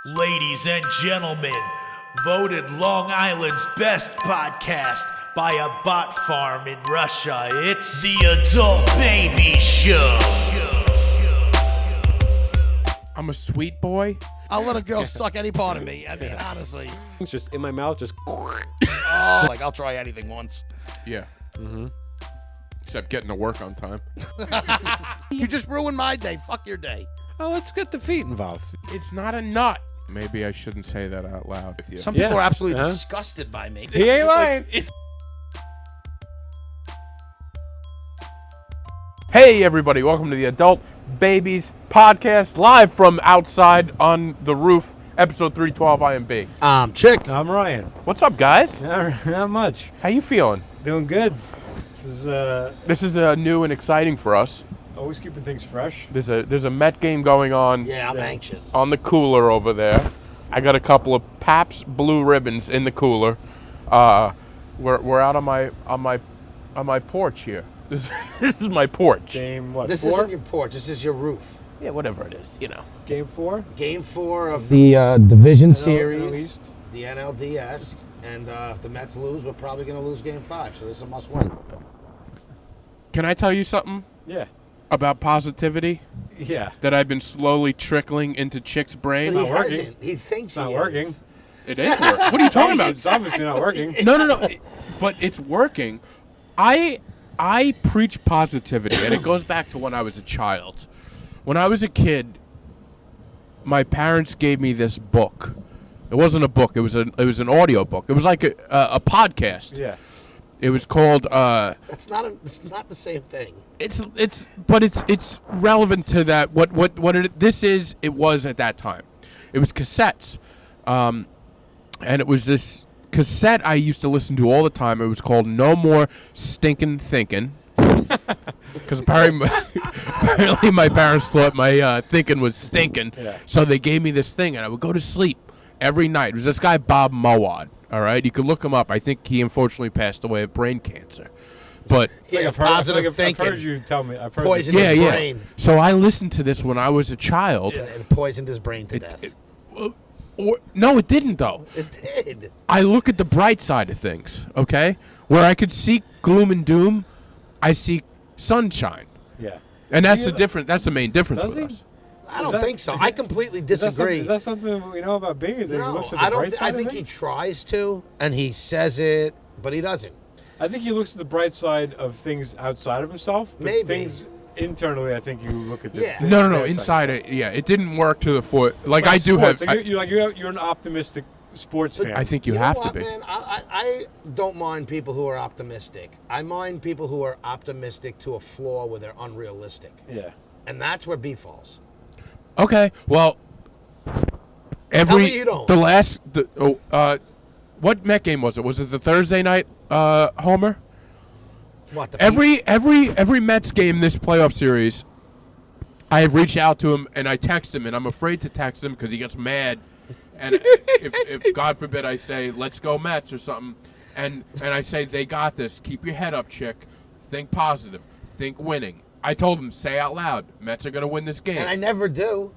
Ladies and gentlemen, voted Long Island's best podcast by a bot farm in Russia. It's the Adult Baby Show. I'm a sweet boy. I'll let a girl suck any part of me. I mean, honestly. It's just in my mouth, just. Oh, like, I'll try anything once. Yeah. Mm-hmm. Except getting to work on time. You just ruined my day. Fuck your day. Oh, let's get the feet involved. It's not a nut. Maybe I shouldn't say that out loud with you. Some people Yeah. are absolutely Huh? disgusted by me. He ain't lying. Hey, everybody. Welcome to the Adult Babies Podcast, live from outside on the roof, episode 312 IMB. Chick. I'm Ryan. What's up, guys? Not much. How you feeling? Doing good. This This is new and exciting for us. always keeping things fresh. There's a Met game going on Yeah, I'm anxious. on the cooler over there. I got a couple of Pabst Blue Ribbons in the cooler. We're out on my porch here. This is my porch. Game what? This 4? isn't your porch. This is your roof. Yeah, whatever it is, you know. Game 4. Game 4 of the Division NL Series, East. the NLDS. And if the Mets lose, we're probably going to lose Game 5. So this is a must-win. Can I tell you something Yeah. about positivity Yeah. that I've been slowly trickling into Chick's brain? But he not working. hasn't. He thinks It's not he working. is. It is working. What are you talking about? It's obviously not working. No. But it's working. I preach positivity, and it goes back to when I was a child. When I was a kid, my parents gave me this book. It wasn't a book. It was an audio book. It was like a podcast. Yeah. It was called. It's not the same thing. It's relevant to that. It was at that time. It was cassettes, and it was this cassette I used to listen to all the time. It was called "No More Stinkin' Thinkin'," because apparently my parents thought my thinking was stinking, Yeah. so they gave me this thing, and I would go to sleep every night. It was this guy Bob Mowad. All right, you could look him up. I think he unfortunately passed away of brain cancer, but. Yeah, I've heard, positive I've thinking. heard you tell me. I've heard Poison you. his brain. So I listened to this when I was a child. And it poisoned his brain to death. No, it didn't, though. It did. I look at the bright side of things, okay? Where I could see gloom and doom, I see sunshine. Yeah. And that's Do you- the difference. That's the main difference Does with he? us. I don't that- think so. I completely Is disagree. that something we know about Big? Is that he No, looks at the I don't. bright I side of think he things? tries to, and he says it, but he doesn't. I think he looks at the bright side of things outside of himself. But Maybe. things internally, I think you look at the Yeah. the No. bad side. Inside it, yeah, it didn't work to the foot. Like Like I do sports, have. like you're an optimistic sports fan. I think you know have what, to be. man? I don't mind people who are optimistic. I mind people who are optimistic to a flaw where they're unrealistic, Yeah. and that's where B falls. Okay, well, me you don't. what Met game was it? Was it the Thursday night homer? What the Every Mets game this playoff series, I have reached out to him and I text him, and I'm afraid to text him because he gets mad. And if God forbid I say let's go Mets or something, and I say they got this, keep your head up, Chick, think positive, think winning. I told him, say out loud, Mets are gonna win this game. and I never do.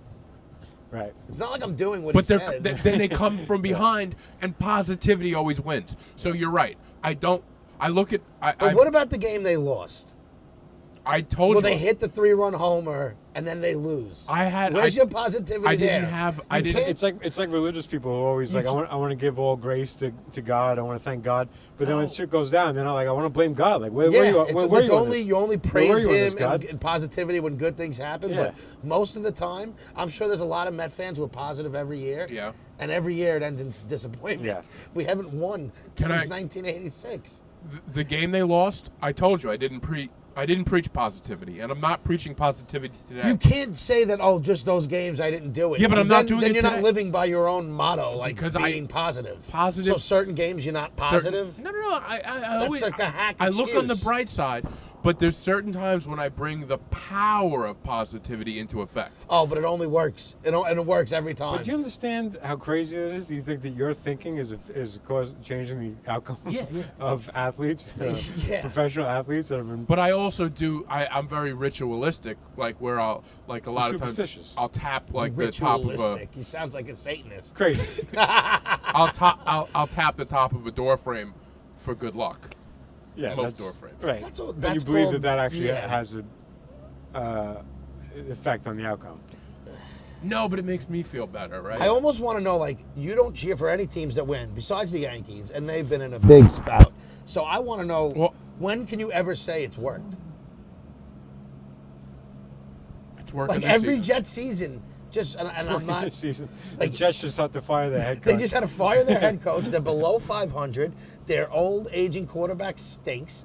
Right. It's not like I'm doing what But he then says. they come from behind, and positivity always wins. So you're right. I look at. But what about the game they lost? I told Well, you. they hit the 3-run homer and then they lose. Where's your positivity I there? didn't have. I You didn't. can't- It's like religious people who are always like, I want to give all grace to God. I want to thank God. But then when shit goes down, then I'm like, I want to blame God. Like, where Yeah, you? it's, Where it's you on only this? you only Where praise were you on this, him God? and positivity when good things happen. Yeah. But most of the time, I'm sure there's a lot of Met fans who are positive every year. Yeah. And every year it ends in disappointment. Yeah. We haven't won Can since I- 1986. The game they lost. I told you I didn't preach positivity, and I'm not preaching positivity today. You can't say that, oh, just those games I didn't do it. Yeah, but I'm Because not then, doing then it you're today. not living by your own motto, like Because being positive. Positive- So certain games you're not positive. No. I That's always, like a hack I look on the excuse. bright side, But there's certain times when I bring the power of positivity into effect. Oh, but it only works. And it works every time. But do you understand how crazy it is? Do you think that your thinking is changing the outcome of athletes, professional athletes that have been? But I also do. I'm very ritualistic, like where I'll like a lot of times Superstitious. I'll tap like the top of a. Ritualistic. He sounds like a Satanist. Crazy. I'll tap the top of a door frame for good luck. Yeah, Most door frames. Right. That's you believe called- that actually yeah. has an effect on the outcome. No, but it makes me feel better, right? I almost want to know, like, you don't cheer for any teams that win besides the Yankees, and they've been in a big spout. So I want to know, Well- when can you ever say it's worked? It's working Like this every season. Jet season, and I'm not. This season. like- the Jets just have to fire their head coach. They just had to fire their head coach. They're below 500. Their old aging quarterback stinks.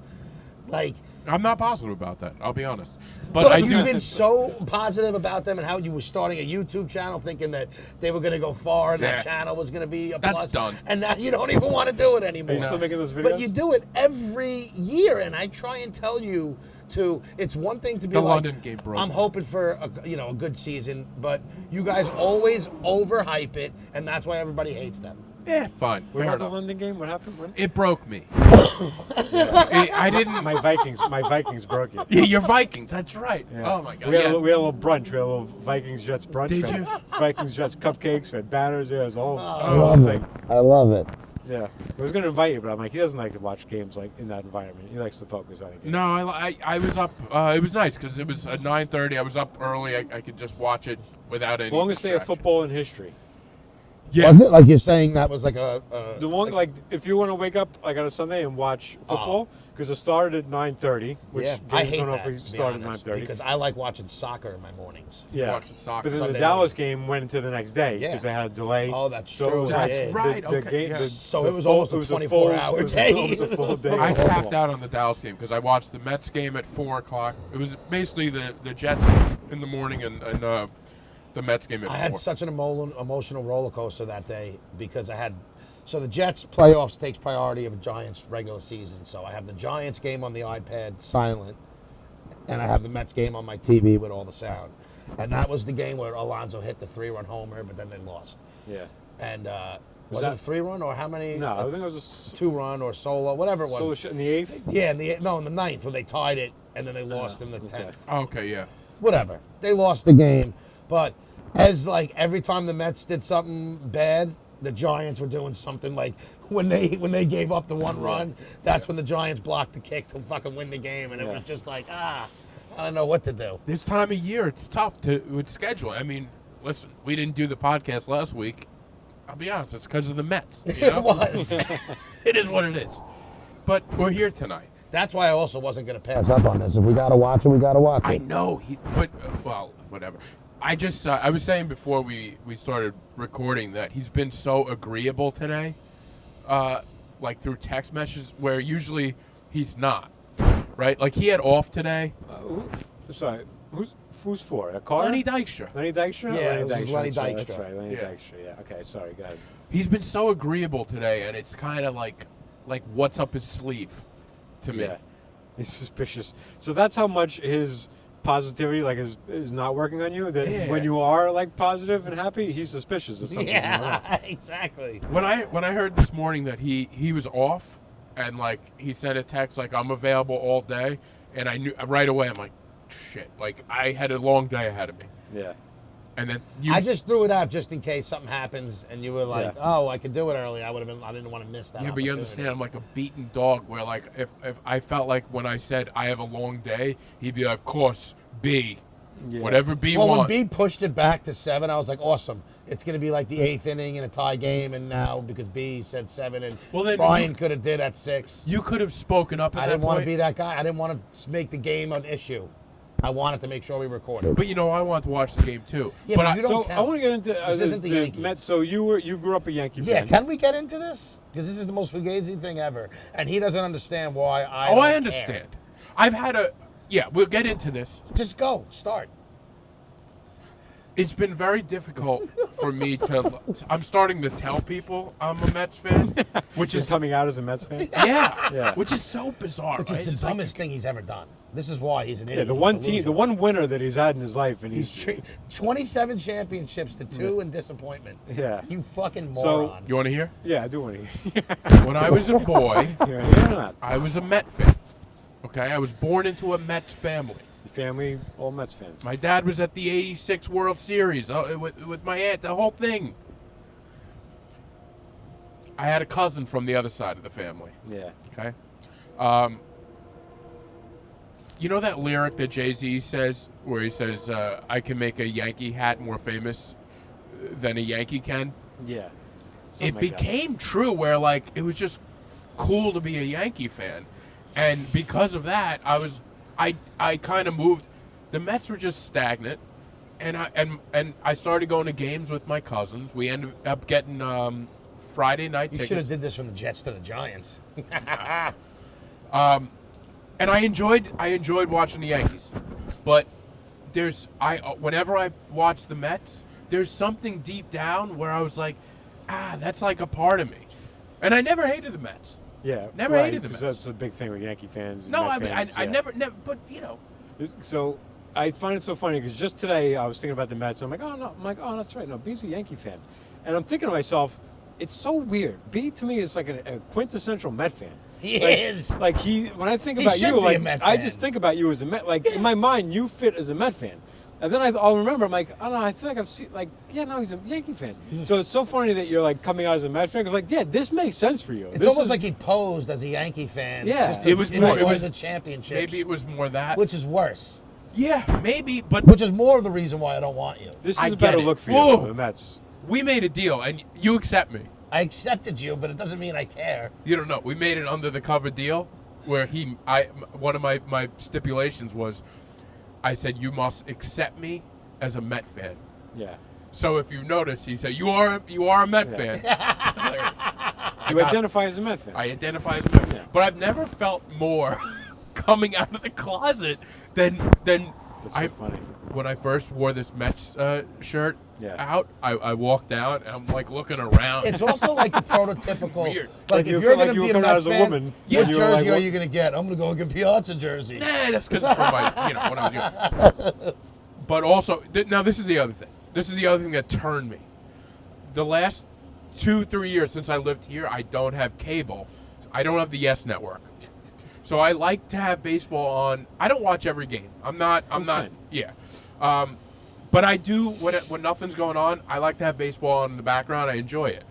Like, I'm not positive about that. I'll be honest, but but I you've do. been so positive about them and how you were starting a YouTube channel thinking that they were going to go far and that Yeah. channel was going to be a That's plus. done. And now you don't even want to do it anymore. Are you still making those videos? But you do it every year, and I try and tell you to. It's one thing to be The like, London game broke I'm me. hoping for a good season, but you guys always overhype it, and that's why everybody hates them. Yeah, fine. What Fair about the enough. London game? What happened? When? It broke me. I didn't. My Vikings broke it. Yeah, your Vikings. That's right. Yeah. Oh my God. We had, Yeah. we had a little brunch. We had a little Vikings Jets brunch. Did We had you? Vikings Jets cupcakes. We had banners. Yeah, it was a whole thing. I love it. Yeah, I was going to invite you, but I'm like, he doesn't like to watch games like in that environment. He likes to focus on a game. No, I was up. It was nice because it was at 9:30. I was up early. I could just watch it without any. Longest day of distraction. football in history. Yeah. Was it like you're saying that was like a The one like if you want to wake up like on a Sunday and watch football because it started at 9:30, which yeah, games I hate don't know that, if we to be started at honest, 9:30. because I like watching soccer in my mornings. Yeah, watch the soccer. But then Sunday the Dallas morning. game went into the next day Yeah. because they had a delay. Oh, that's so true. It was That's like right, The okay, game, yeah. So the it was full- almost a it was 24-hour it was day. almost a full day. I of tapped football. out on the Dallas game because I watched the Mets game at 4:00. It was basically the Jets in the morning and the Mets game at I 4. had such an emotional roller coaster that day because I had. So the Jets playoffs takes priority of Giants regular season. So I have the Giants game on the iPad silent, and I have the Mets game on my TV with all the sound. And that was the game where Alonso hit the 3-run homer, but then they lost. Yeah. And was that- it a 3-run or how many? No, I think it was a 2-run or solo, whatever it was. solo shot in the 8th. Yeah, in the ninth where they tied it and then they lost in the 10th. Okay, yeah. Whatever. They lost the game. But as like every time the Mets did something bad, the Giants were doing something like when they gave up the 1 run, that's when the Giants blocked the kick to fucking win the game. And it was just like, I don't know what to do. This time of year, it's tough with schedule. I mean, listen, we didn't do the podcast last week. I'll be honest, it's because of the Mets. You know? It was. It is what it is. But we're here tonight. That's why I also wasn't going to pass up on this. If we got to watch it, we got to watch I it. know, but well, whatever. I just I was saying before we started recording that he's been so agreeable today, like through text messages, where usually he's not, right? Like he had off today. Sorry, who's for? A car? Lenny Dykstra. Lenny Dykstra? Yeah, Lenny this is Dykstra, Lenny that's right, Dykstra. That's right, Lenny Yeah. Dykstra. Yeah. Okay, sorry. Go ahead. He's been so agreeable today, and it's kind of like what's up his sleeve to me. Yeah, he's suspicious. So that's how much his positivity, like, is not working on you. That Yeah. when you are like positive and happy, he's suspicious of something's going on. Yeah, exactly. When I heard this morning that he was off, and like he sent a text like I'm available all day, and I knew right away. I'm like, shit. Like I had a long day ahead of me, Yeah. and then I just threw it out just in case something happens and you were like, Yeah. oh, I could do it early. I didn't want to miss that. Yeah, but you understand, I'm like a beaten dog. Where like if I felt like when I said I have a long day, he'd be like, of course, B, Yeah. whatever B Well, when wants. B pushed it back to 7, I was like, awesome. It's going to be like the 8th inning in a tie game, and now because B said 7, and Well, then Ryan you- could have did at 6. You could have spoken up at I that didn't want to point. be that guy. I didn't want to make the game an issue. I wanted to make sure we recorded. But you know, I wanted to watch the game too. Yeah, but you don't So count. I want to get into This isn't the Yankees. Mets. So you grew up a Yankee Yeah, fan. can we get into this? Because this is the most fugazi thing ever, and he doesn't understand why I. Oh, don't I care. understand. I've had a yeah. We'll get into this. Just go, start. It's been very difficult for me to. I'm starting to tell people I'm a Mets fan, which Just is coming out as a Mets fan. yeah, which is so bizarre. Which right? is the It's like- dumbest thing he's ever done. This is why he's an idiot. Yeah, the He's one a team, loser. the one winner that he's had in his life, and He's 27 championships to 2 in disappointment. Yeah. You fucking So- moron. You want to hear? yeah, I do want to. When I was a boy, You're not. I was a Met fan. Okay, I was born into a Mets family. Your family, all Mets fans. My dad was at the '86 World Series with my aunt. The whole thing. I had a cousin from the other side of the family. Yeah. Okay. You know that lyric that Jay-Z says, where he says, "I can make a Yankee hat more famous than a Yankee can." Yeah. It Something like that. became true, where like it was just cool to be a Yankee fan, and because of that, I kind of moved. The Mets were just stagnant, and I started going to games with my cousins. We ended up getting Friday night You should tickets. have did this from the Jets to the Giants. And I enjoyed watching the Yankees, but whenever I watch the Mets, there's something deep down where I was like, that's like a part of me, and I never hated the Mets. Yeah. Never right, hated the 'cause Mets. That's a big thing with Yankee fans. and No, Met I fans, never, but you know, So I find it so funny because just today I was thinking about the Mets. I'm like, oh no, that's right. No, B's a Yankee fan, and I'm thinking to myself, it's so weird. B to me is like a quintessential Met fan. He like, is. Like when I think He about should you, be a like Met I fan. just think about you as a Met. Like in my mind, you fit as a Met fan. And then I'll remember, I'm like, oh no, I feel like I've seen, like, yeah, no, he's a Yankee fan. So it's so funny that you're like coming out as a Mets fan. Because like, yeah, this makes sense for you. It's This almost is- like he posed as a Yankee fan. Yeah. just to It was more- enjoy it was- the championship. maybe it was more that. Which is worse. Yeah, maybe, but Which is more of the reason why I don't want you. this I is a get better it. look for Whoa. you, the Mets. we made a deal, and you accept me. I accepted you, but it doesn't mean I care. You don't know. We made an under the cover deal where one of my stipulations was, I said you must accept me as a Met fan. Yeah. So if you notice, he said you are a Met fan. You identify as a Met fan. I identify as a Met, Yeah. but I've never felt more coming out of the closet than That's so funny. when I first wore this Mets shirt Yeah. out. I walked out and I'm like looking around. It's also like the prototypical. Weird. Like you if were you're like going to you were be a coming out Mets as a fan, woman, Yeah. what and you were jersey like, are what- you going to get? I'm going to go get Piazza jersey. Nah, that's because it's from my, when I was young. But also, now this is the other thing. This is the other thing that turned me. The last 2-3 years since I lived here, I don't have cable. I don't have the Yes Network. So I like to have baseball on. I don't watch every game. I'm not. Yeah. But I do when nothing's going on. I like to have baseball on in the background. I enjoy it.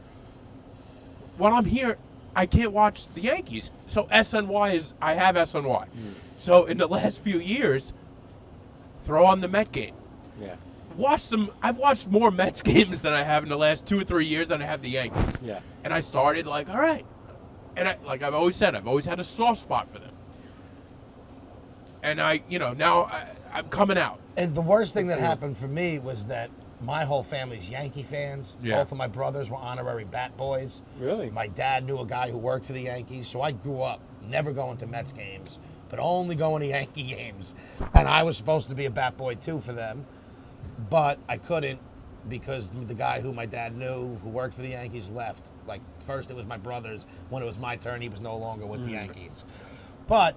When I'm here, I can't watch the Yankees. So SNY is. I have SNY. So in the last few years, throw on the Met game. Yeah. I've watched more Mets games than I have in the last 2 or 3 years than I have the Yankees. Yeah. And I started like, all right. And I've always said, I've always had a soft spot for them. And now I'm coming out. And the worst thing that happened for me was that my whole family's Yankee fans. Yeah. Both of my brothers were honorary bat boys. Really? My dad knew a guy who worked for the Yankees, so I grew up never going to Mets games, but only going to Yankee games. And I was supposed to be a bat boy too for them, but I couldn't because the guy who my dad knew who worked for the Yankees left. Like first it was my brothers. When it was my turn, he was no longer with the Yankees. But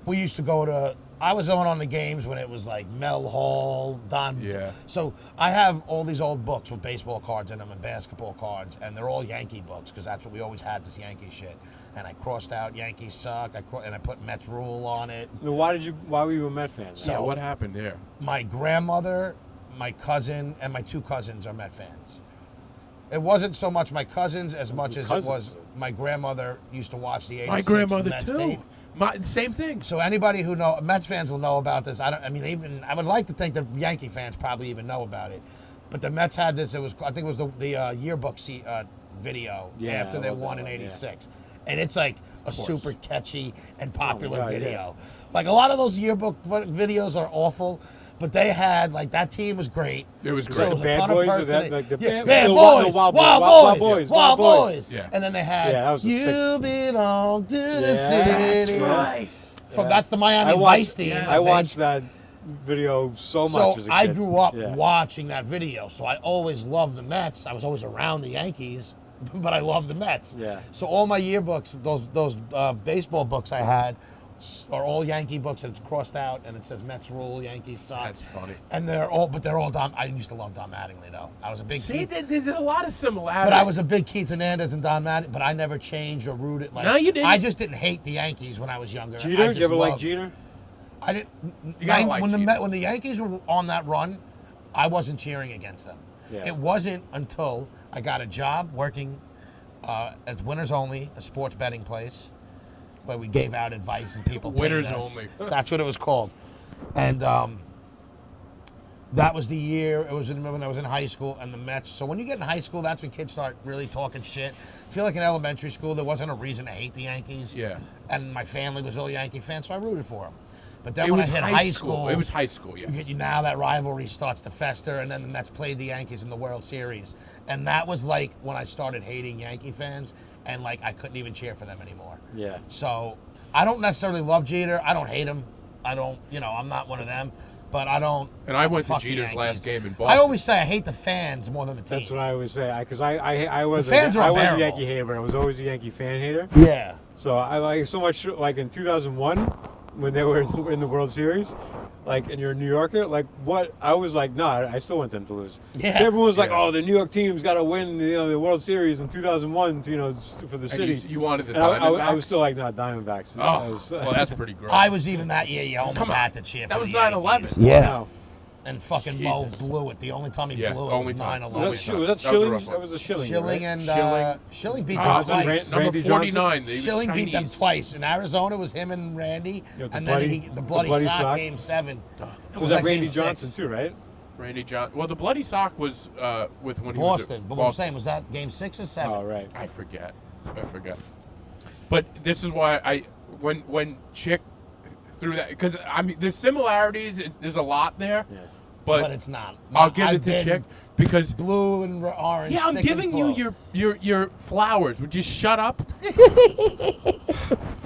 we used to go to. I was going on the games when it was like Mel Hall, Don. Yeah. So I have all these old books with baseball cards in them and basketball cards, and they're all Yankee books because that's what we always had, this Yankee shit. And I crossed out Yankees suck. And I put Mets rule on it. Then why were you a Met fan? So- Yeah, what happened there? My grandmother, my cousin, and my 2 cousins are Met fans. It wasn't so much my cousins as much as it cousins? was my grandmother used to watch the 86 My grandmother Mets too. tape. Same thing. So anybody who Mets fans will know about this. I would like to think that Yankee fans probably even know about it. But the Mets had this. I think it was the yearbook video Yeah, after I they love won that in one, yeah. '86, and it's like a super catchy and popular God, video. yeah. Like a lot of those yearbook videos are awful, but they had like that team was great. It was So great. it was a Bad ton Boys, of or that, personality. like the Yeah, Bad- Bad the Boys, Wild Wild Boys, Wild Boys. Yeah. And then they had Yeah, that was a You sick- Belong to the Yeah, City. Right. That's the Miami I watched, Vice theme. yeah, I I think. watched that video so much So as a kid. I grew up Yeah. watching that video, so I always loved the Mets. I was always around the Yankees, but I loved the Mets. Yeah. So all my yearbooks, those baseball books I had, are all Yankee books, and it's crossed out, and it says Mets rule, Yankees suck. That's funny. And they're all Don. I used to love Don Mattingly though. I was a big See, Keith, there's a lot of similarities. but I was a big Keith Hernandez and Don Mattingly. But I never changed or rooted. Like, No, you didn't. I just didn't hate the Yankees when I was younger. I Jeter? just You ever like loved- Jeter? I didn't. You gotta like Jeter. When the Yankees were on that run, I wasn't cheering against them. Yeah. It wasn't until I got a job working at Winners Only, a sports betting place, where we gave out advice and people paid Winners us. Only. That's what it was called, and that was the year. It was when I was in high school, and the Mets. So when you get in high school, that's when kids start really talking shit. I feel like in elementary school, there wasn't a reason to hate the Yankees. Yeah. And my family was all Yankee fans, so I rooted for them. But then It when I was hit high school, It was high school, yes. now that rivalry starts to fester, and then the Mets played the Yankees in the World Series, and that was like when I started hating Yankee fans, and like I couldn't even cheer for them anymore. Yeah. So I don't necessarily love Jeter. I don't hate him. I don't, I'm not one of them. But I don't. And I went to fuck the Jeter's Yankees. last game in Boston. I always say I hate the fans more than the team. That's what I always say. Because I was The fans are I was a unbearable. Yankee hater, but I was always a Yankee fan hater. Yeah. So I like so much, like in 2001, when they were in the World Series, like, and you're a New Yorker, like, what? I was like, no, I still want them to lose. Yeah. Everyone was like, Yeah. oh, the New York team's got to win, the World Series in 2001, for the And city. you wanted the And I Diamondbacks? was still like, no, Diamondbacks. Oh, I was, well, that's pretty gross. I was even that year. You almost Come on. had to cheer for That was the 9/11. Yankees. Yeah. Yeah. And fucking Mo Jesus. blew it. The only time he Yeah, blew it only was time. 9/11. Only Was time. that That was a Schilling? rough one. That was a Schilling, Schilling right? and Schilling beat them Johnson, twice. Randy Number Johnson? 49. He was Schilling beat them Chinese. twice. In Arizona, it was him and Randy, Yeah, and the then bloody- the bloody, the bloody sock, sock. game 7. Was that like Randy game Johnson 6. too, right? Randy Johnson. Well, the bloody sock was with when he Boston. was But at what I'm saying, was that game 6 or 7? Oh, right. I forget. But this is why when Chick threw that, because I mean the similarities. There's a lot there, Yeah. But it's not. I'll give I've it to been Chick because blue and orange. yeah, I'm thick and giving you blue. your flowers. Would you shut up?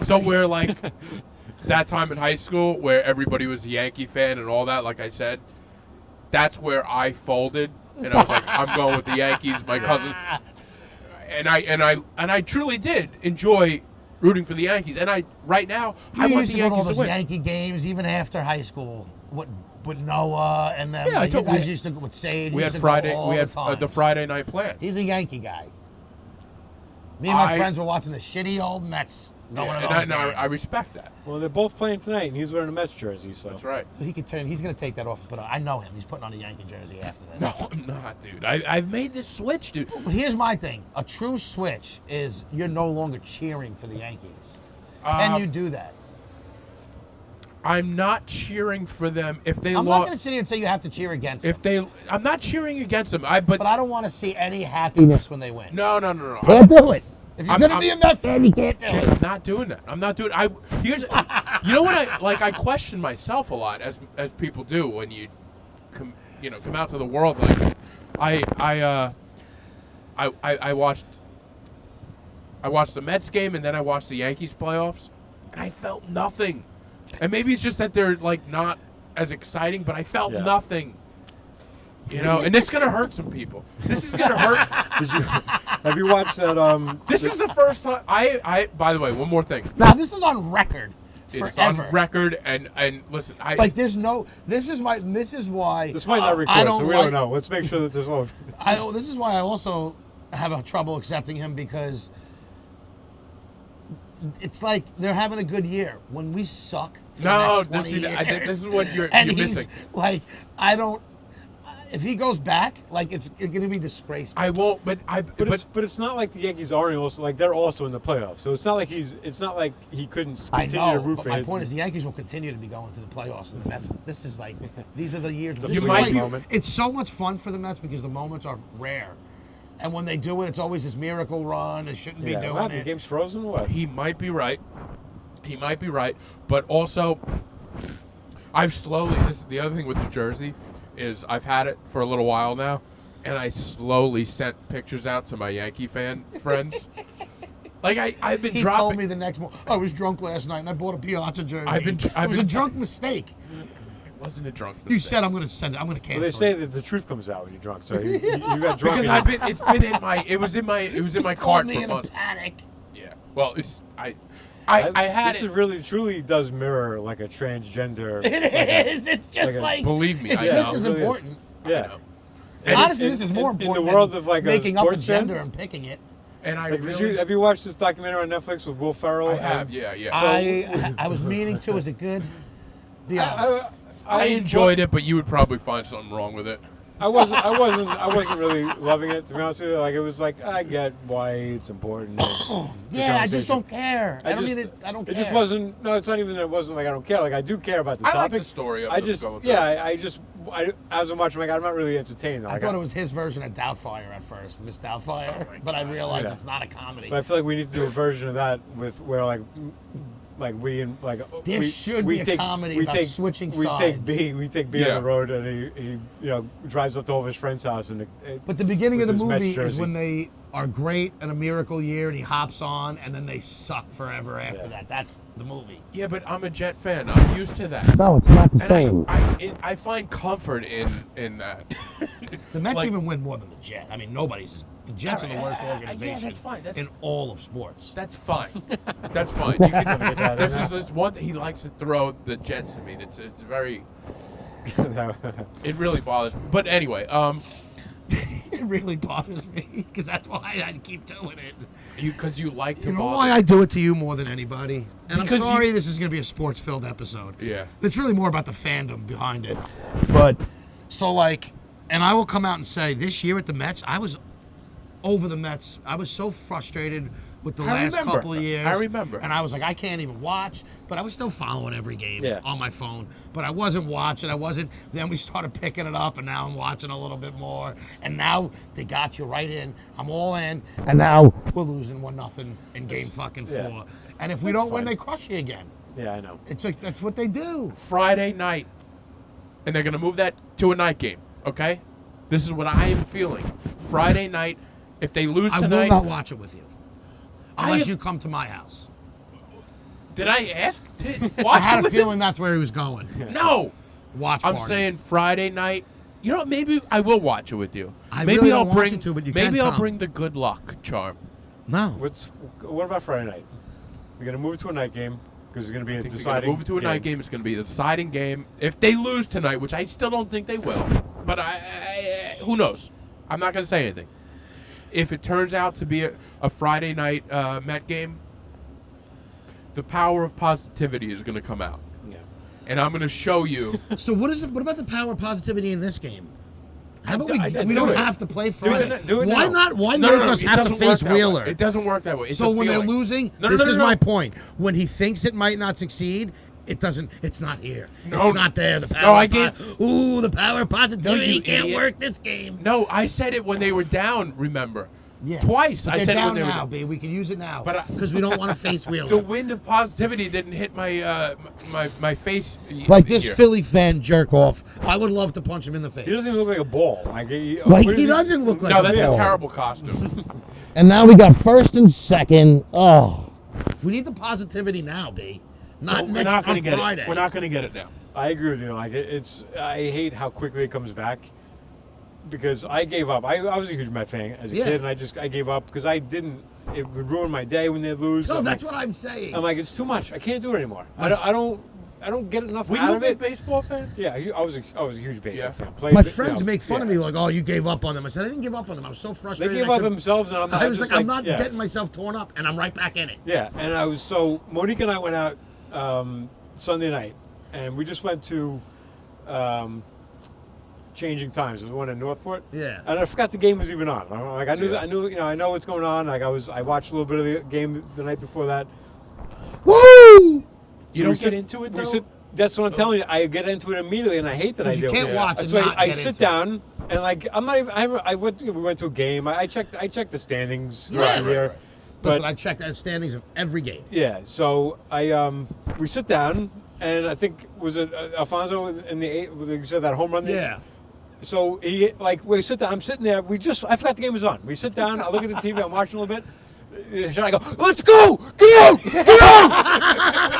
So we're like that time in high school where everybody was a Yankee fan and all that. Like I said, that's where I folded, and I was like, I'm going with the Yankees. My cousin, and I truly did enjoy rooting for the Yankees. And right now I You want used the to go to all Yankees to those win. Yankee games even after high school. With Noah and them. Yeah, I Like, you told- we guys had- used to go with Sage. We used had to go Friday. all We had the times. the Friday night plan. He's a Yankee guy. Me and my I- friends were watching the shitty old Mets going Yeah, to and those I games. respect that. Well, they're both playing tonight, and he's wearing a Mets jersey. So That's right. He could turn. He's going to take that off and put on. I know him. He's putting on a Yankee jersey after this. No, I'm not, dude. I've made this switch, dude. Well, here's my thing. A true switch is you're no longer cheering for the Yankees. Can you do that? I'm not cheering for them if they I'm not lost. going to sit here and say you have to cheer against them. If they, I'm not cheering against them. But But I don't want to see any happiness when they win. no. Can't do it. If you're I'm- going to I'm- be a Mets fan, you can't do it. I'm not doing that. I'm not doing. Here's, you know what I like. I question myself a lot, as people do when you come out to the world. Like, I watched the Mets game and then I watched the Yankees playoffs, and I felt nothing. And maybe it's just that they're like not as exciting, but I felt Yeah. nothing. And this is gonna hurt some people. This is gonna hurt. have you watched that? This is the first time. I. By the way, one more thing. Now, this is on record It's forever. on record, and listen, Like, there's no. This is why. This might not I record, don't so we like- don't know. Let's make sure that there's no. This is why I also have a trouble accepting him, because it's like they're having a good year when we suck. For No, the next 20 years. this is what you're and you're he's missing. like, I don't. If he goes back, like it's going to be disgraceful. I won't, but But it's not like the Yankees aren't also like they're also in the playoffs. So it's not like he couldn't I continue know, to root but for my his. point is the Yankees will continue to be going to the playoffs, and the Mets. This is like these are the years. It's a this is fleeting like- moment. It's so much fun for the Mets because the moments are rare, and when they do it, it's always this miracle run. It shouldn't be Yeah, doing what happened? it. The game's frozen or what? he might be right. He might be right, but also, I've slowly. This is the other thing with the jersey, is I've had it for a little while now, and I slowly sent pictures out to my Yankee fan friends. Like I've been He dropping. told me the next morning, I was drunk last night and I bought a Piazza jersey. I've been- it was a drunk mistake. wasn't a drunk You mistake. said I'm going to send it. I'm going to Well, cancel they say it. that the truth comes out when you're drunk. So you got drunk. Because it's been in my, it was in my Called cart me for in a months. panic. Yeah. Well, I had this it. is really truly does mirror like a transgender. It is. It's just like. Believe me, It's I just know. as It really is. important. Yeah. know. And Honestly, it's- this is more in important the world than of like making a up a sports fan. gender and picking it. And I Like, really, have you watched this documentary on Netflix with Will Ferrell? I have, yeah. I was meaning to. Is it good? Be I, honest. I enjoyed it, but you would probably find something wrong with it. I wasn't really loving it, to be honest with you. Like, it was like, I get why it's important. Yeah, I just don't care. I don't It care. just wasn't. No, it's not even that it wasn't like I don't care. Like, I do care about the I topic. like the story of I it just, going yeah, through. I as I'm watching, like, I'm not really entertained. I Like, thought it was his version of Doubtfire at first, Miss Doubtfire, but I realized Yeah. it's not a comedy. But I feel like we need to do a version of that with where like we and like There we, should we be a take, comedy we about take, switching we sides. take B Yeah. on the road, and he drives up to all of his friends' house, and But the beginning of the with his Mets movie is jersey. when they are great and a miracle year, and he hops on, and then they suck forever after that. That's the movie. Yeah, but I'm a Jet fan. I'm used to that. No, it's not the And I find comfort in that. The Mets like- even win more than the Jets. I mean, nobody's. The Jets are the worst organization that's fine. in all of sports. That's fine. That's fine. You can, get that in this there. is this one. He likes to throw the Jets. I mean, it's very. It really bothers me. But anyway, It really bothers me because that's why I keep doing it. because you like to You know bother. why I do it to you more than anybody? And Because I'm sorry this is going to be a sports-filled episode. Yeah. It's really more about the fandom behind it. But, so like, and I will come out and say, this year at the Mets, I was over the Mets. I was so frustrated with the I last remember. couple of years. I remember. And I was like, I can't even watch. But I was still following every game Yeah. on my phone. But I wasn't watching. Then we started picking it up, and now I'm watching a little bit more. And now they got you right in. I'm all in. And now we're losing 1-0 in game fucking 4. yeah. And if we That's don't win, fine. they crush you again. Yeah, I know. It's like that's what they do. Friday night, and they're gonna move that to a night game. Okay, this is what I am feeling. Friday night, if they lose I will tonight, not watch it with you. Unless have- you come to my house. did I ask to I watch had it a with feeling that's where he was going. him? No, Watch I'm party. saying Friday night. You know, maybe I will watch it with you. I maybe really I'll don't want bring. you to, but you maybe can I'll come. bring the good luck charm. No. What about Friday night? We're gonna move it to a night game because it's gonna be a I think they're deciding. gonna move it to a night game. It's going to be the deciding game. If they lose tonight, which I still don't think they will, but who knows? I'm not going to say anything. If it turns out to be a Friday night Met game, the power of positivity is going to come out, Yeah. and I'm going to show you. So what is it? What about the power of positivity in this game? How about I we do don't it. have to play Friday? do it Why now. not? Why No, make no, us it have to doesn't work face that way. Wheeler? It doesn't work that way. It's So a when they're feeling. losing, No, no, this no, is no. my point. When he thinks it might not succeed, it doesn't. It's not here. No. It's not there. The power. No, I of gave- Ooh, the power of positivity you can't idiot. work this game. No, I said it when they were down. Remember? Yeah. Twice. But I they're said it down when they were now, down. B. We can use it now. But I- because we don't want to face Wheeler. The wind of positivity didn't hit my face. Like this here. Philly fan jerk off. I would love to punch him in the face. He doesn't even look like a ball. Like Like what he is doesn't look like No, a that's ball. a terrible costume. And now we got first and second. Oh, we need the positivity now, B. Not We're next not going on to get Friday. it. We're not going to get it now. I agree with you. Like it's, I hate how quickly it comes back. Because I gave up. I was a huge Met fan as a Yeah. kid, and I gave up because I didn't. It would ruin my day when they lose. No, I'm that's like, what I'm saying. I'm like, it's too much. I can't do it anymore. I don't get enough Were out you a of big it. baseball fan? Yeah, I was a huge baseball Yeah. fan. Played, My you friends know, make fun of yeah. me like, "Oh, you gave up on them." I said, "I didn't give up on them. I was so They frustrated." gave I up couldn't- themselves, and I'm not. I was just like, "I'm not yeah. getting myself torn up," and I'm right back in it. Yeah, and I was so Monique and I went out Sunday night, and we just went to Changing Times. It was one in Northport. Yeah. And I forgot the game was even on. I'm like I knew Yeah. that, I know what's going on. Like I watched a little bit of the game the night before that. Woo! You So don't we get into it, though? That's what I'm telling you. I get into it immediately, and I hate that I 'Cause you do. can't watch and So not I get sit into it. down and like I'm not even. We went to a game. I checked the standings Yeah. throughout the Right, year. But Listen, I checked the standings of every game. yeah, so we sit down, and I think was it Alfonso in the eighth? You said that home run. Yeah. So we sit down. I'm sitting there. I forgot the game was on. We sit down. I look at the TV. I'm watching a little bit. And I go, let's go! Get out! Get out!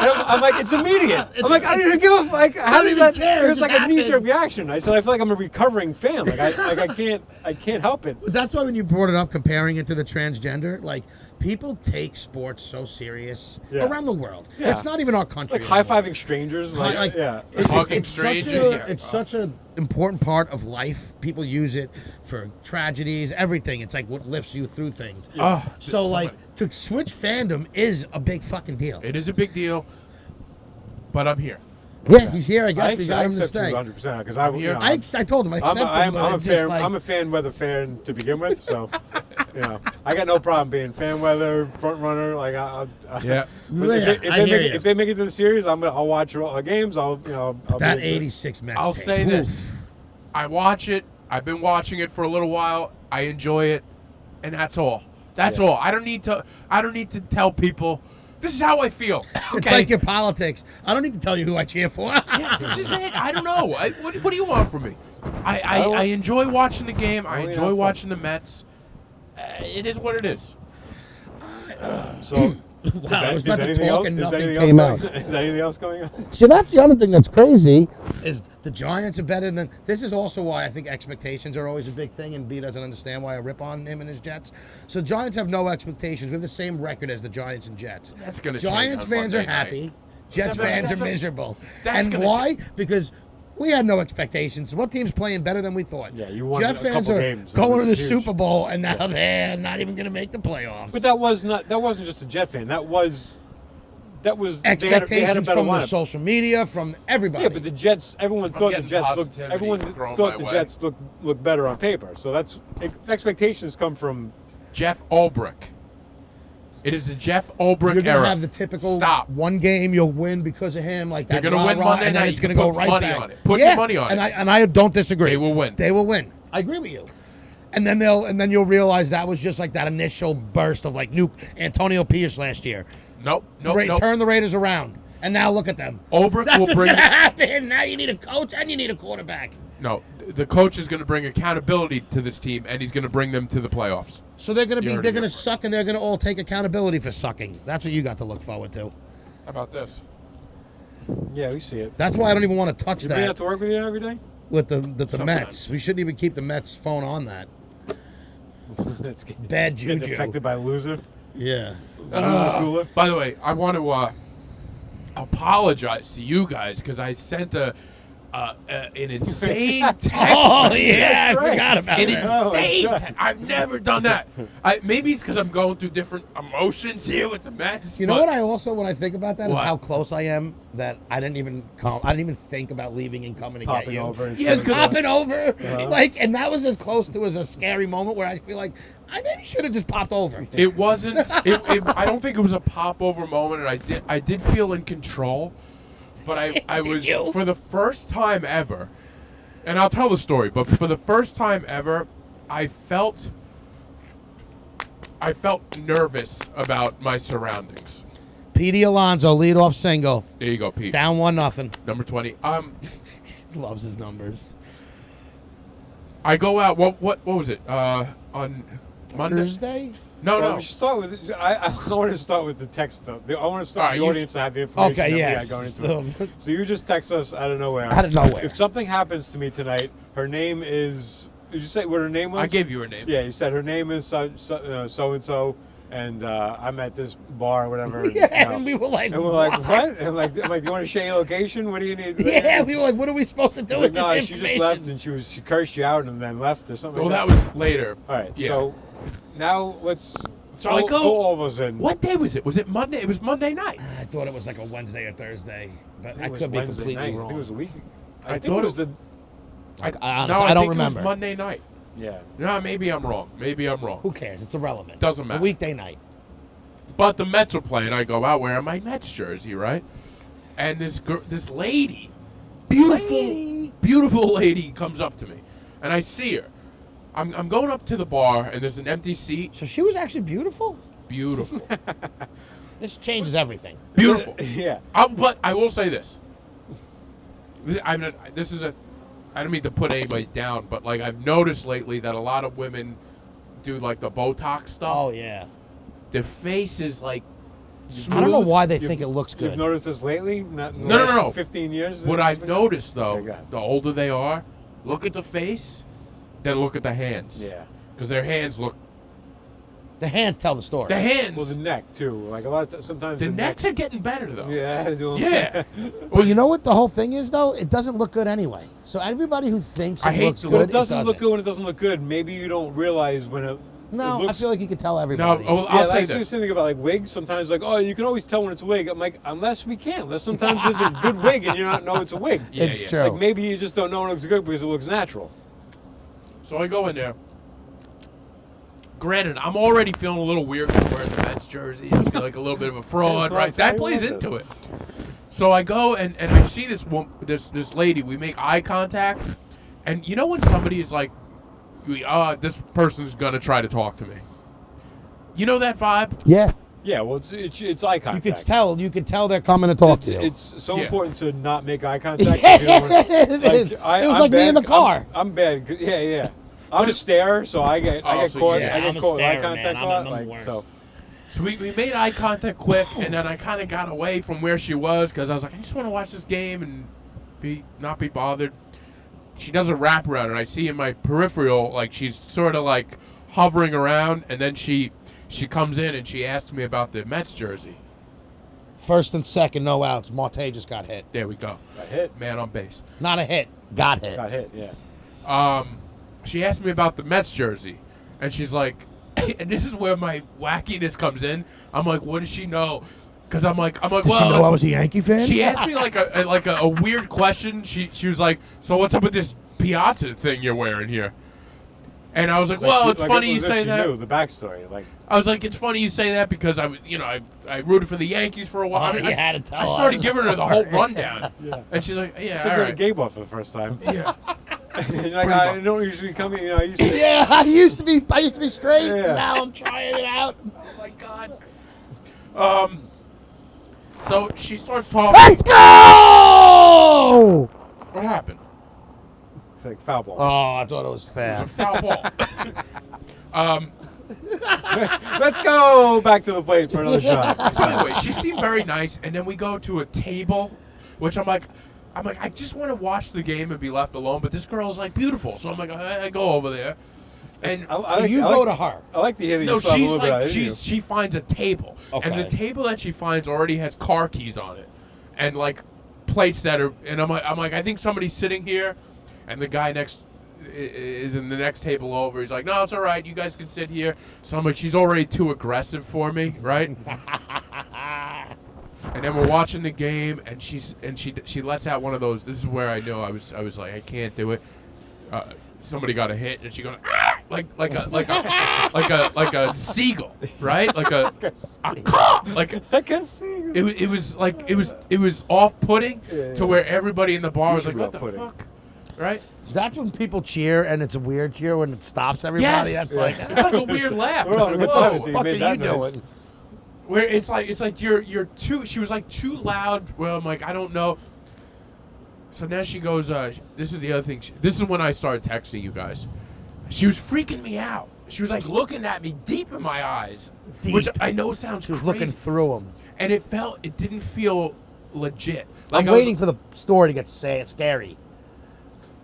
And I'm like, it's immediate. I'm like, I don't even give a like. How does that? care, It it was just like a knee-jerk happened. reaction. I said, I feel like I'm a recovering fan. Like I can't help it. That's why when you brought it up, comparing it to the transgender, like people take sports so serious Yeah. around the world. Yeah. It's not even our country. Like anymore. high-fiving strangers. Like, yeah. Hugging it's such stranger, yeah. it's such an important part of life. People use it for tragedies, everything. It's like what lifts you through things. Oh, So like many. to switch fandom is a big fucking deal. It is a big deal, but I'm here. Yeah, he's here. I guess we got I him to accept stay. you 100% because I, here. I told him I accept him, I'm but a it's just fan. like, I'm a fan weather fan to begin with, so I got no problem being fan weather front runner. Like Yeah. but Yeah, I hear you. if they make it to the series, I'll watch all the games. I'll I'll that be into it. 86 Mets. I'll tape. say Oof. this: I watch it. I've been watching it for a little while. I enjoy it, and that's all. That's all. I don't need to tell people. This is how I feel. Okay. It's like your politics. I don't need to tell you who I cheer for. Yeah, this is it. I don't know. What do you want from me? I enjoy watching the game. I only enjoy have fun. watching the Mets. It is what it is. So. Wow, I was Is about to anything talk else? and Is nothing anything came else out. going? Is anything else going on? See, that's the other thing that's crazy is the Giants are better than. This is also why I think expectations are always a big thing, and B doesn't understand why I rip on him and his Jets. So Giants have no expectations. We have the same record as the Giants and Jets. That's gonna change Giants on fans Monday are happy. night. Jets fans are miserable. That's And gonna why? Because we had no expectations. What team's playing better than we thought? Yeah, you won Jet a fans couple are games. That going to was the huge. Super Bowl, and now they're not even going to make the playoffs. But that wasn't just a Jet fan. That was they had a Expectations better from the lineup. social media, from everybody. Yeah, but the Jets. Everyone thought the getting Jets looked. positivity Everyone thrown thought my the way. Jets looked better on paper. So that's expectations come from. Jeff Ulbrich. It is the Jeff Ulbrich You're era. gonna have the typical Stop. one game you'll win because of him, like that. They're gonna win rah-rah, Monday and then night. it's gonna You go put right money back. on it. Put your money on and it. I don't disagree. They will win. They will win. I agree with you. And then you'll realize that was just like that initial burst of like new Antonio Pierce last year. Nope. Turn the Raiders around, and now look at them. Ulbrich That's will what's bring. gonna happen. Now you need a coach and you need a quarterback. No, the coach is going to bring accountability to this team, and he's going to bring them to the playoffs. So they're gonna You heard they're it gonna here suck, and they're gonna all take accountability for sucking. That's what you got to look forward to. How about this? Yeah, we see it. That's why I don't even want to touch You bring that that to work with you every day. with the Sometimes. Mets. We shouldn't even keep the Mets phone on that. That's getting, Bad getting juju. affected by loser. Yeah. Loser cooler. By the way, I want to apologize to you guys because I sent an insane text. Oh yeah, I right. forgot about An that. Oh, my insane God. text. I've never done that. Maybe it's because I'm going through different emotions here with the Mets. You know but what I also when I think about that is What? how close I am that I didn't even think about leaving and coming to Popping get you. over and Just shit like popping over, like, and that was as close to as a scary moment where I feel like I maybe should have just popped over. It wasn't. I don't think it was a pop over moment, and I did feel in control, but I Did was you? for the first time ever, and I'll tell the story. But for the first time ever, I felt nervous about my surroundings. Petey Alonso leadoff single, There you go, Pete. down 1-0. Number 20. Loves his numbers. I go out. What was it? On Monday. Thursday. No, Well, no. we should start with. I want to start with the text though. I want to start Alright, the you audience to have the information. Okay, that we yes. had going into it. So you just text us out of nowhere. Out of nowhere. If something happens to me tonight, her name is. Did you say what her name was? I gave you her name. Yeah, you said her name is so and so, and I'm at this bar or whatever. And, Yeah, you know, and we were like, and we're like, what? And I'm like, you want to share your location? What do you need? Yeah, we were like, what are we supposed to do She's with like, this no, she information? just left and she cursed you out and then left or something. Well, like that was later. All right. Yeah. So now let's. So I fill go- all of us in. What day was it? Was it Monday? It was Monday night. I thought it was like a Wednesday or Thursday, but think I it was could be Wednesday completely night. I wrong. think it was a week. I I think thought it was it- the. Honestly, No, I don't think remember. It was Monday night. Yeah. No, maybe I'm wrong. Who cares? It's irrelevant. Doesn't It's matter. a weekday night. But the Mets are playing. I go out wearing my Mets jersey, right? And this lady, beautiful lady, comes up to me, and I see her. I'm going up to the bar, and there's an empty seat. So she was actually beautiful. Beautiful, This changes everything. beautiful. Yeah. But I will say this. This is I don't mean to put anybody down, but like I've noticed lately that a lot of women do like the Botox stuff. Oh yeah. their face is like I don't know smooth. why they think it looks good. You've noticed this lately? Not in the No, last no. 15 years? What I've noticed though, Okay, go ahead. the older they are, look at the face, then look at the hands. Yeah. Because their hands look. The hands tell the story. The hands. Well, the neck, too. Like, a lot of sometimes the the necks are getting better though. Yeah. Yeah. But you know what the whole thing is, though? It doesn't look good anyway. So everybody who thinks I it hate looks the- good, But it doesn't look doesn't. good when it doesn't look good. Maybe you don't realize when it. No, it looks, I feel like you can tell No, everybody. oh, Yeah, I'll say that's the this. same thing about like wigs. Sometimes like, oh, you can always tell when it's a wig. I'm like, unless we can. Unless sometimes there's a good wig and you don't know it's a wig. Yeah, it's yeah. true. Like maybe you just don't know when it looks good because it looks natural. So I go in there. Granted, I'm already feeling a little weird because I'm wearing the Mets jersey. I feel like a little bit of a fraud, right? That plays into it. So I go and I see this lady. We make eye contact, and you know when somebody is like, this person's gonna try to talk to me. You know that vibe? Yeah, Yeah, well, it's eye you contact. could tell. You could tell they're coming to talk to you. It's so Yeah. important to not make eye contact. It is. It was like me in the car. I'm bad. Yeah. I'm a starer, so I get so caught. yeah, I I'm get a caught with eye starer, man. contact I'm a lot. the Like, worst. so So we made eye contact quick, and then I kind of got away from where she was because I was like, I just want to watch this game and not be bothered. She does a wraparound, and I see in my peripheral like she's sort of like hovering around, and then she comes in and she asks me about the Mets jersey. First and second, no outs. Marte just got hit. There we go. got hit. Man on base. Not a hit. Got hit. Got hit. Yeah. She asked me about the Mets jersey, and she's like, and this is where my wackiness comes in. I'm like, what does she know? Because I'm like, Does well, she know I it's- was a Yankee fan? She asked me like a weird question. She was like, "So what's up with this Piazza thing you're wearing here?" And I was like, "Well, it's funny you say she that." Knew the backstory. Like, I was like, "It's funny you say that because I rooted for the Yankees for a while." Oh, I mean, you I, had to tell I her started the giving her the whole story. rundown, yeah. and she's like, "Yeah, It's like all going to right." gay bar for the first time. Yeah. You're like, I don't usually come here. I used to. Yeah, I used to be straight. Yeah. Now I'm trying it out. Oh my god. So she starts talking. Let's go! What happened? It's like foul ball. Oh, I thought it was fair. Foul ball. Let's go back to the plate for another shot. So anyway, she seemed very nice, and then we go to a table, which I'm like, I just want to watch the game and be left alone. But this girl's like beautiful, so I'm like, I go over there, and So you go to her. I like to hear that no, you still have a she's little bit like, of it in you. she finds a table, and Okay. the table that she finds already has car keys on it, and like plates that are, and I'm like, I think somebody's sitting here, and the guy next is in the next table over. He's like, no, it's all right, you guys can sit here. So I'm like, she's already too aggressive for me, right? And then we're watching the game, and she lets out one of those. This is where I know I was like, I can't do it. Somebody got a hit, and she goes like a seagull, right? Like a I can see. it was off-putting Yeah, to yeah. where everybody in the bar was should like, be what the off-putting. fuck, right? That's when people cheer, and it's a weird cheer when it stops everybody. Yes. That's like, It's like a weird laugh. We're having a good Whoa. time what until the you fuck made are that you noise. doing? Where it's like you're too. She was like too loud. Well, I'm like, I don't know. So now she goes. This is the other thing. This is when I started texting you guys. She was freaking me out. She was like looking at me deep in my eyes, which Deep. I know sounds She was crazy. looking through them. And it didn't feel legit. I'm I was- waiting for the story to get scary.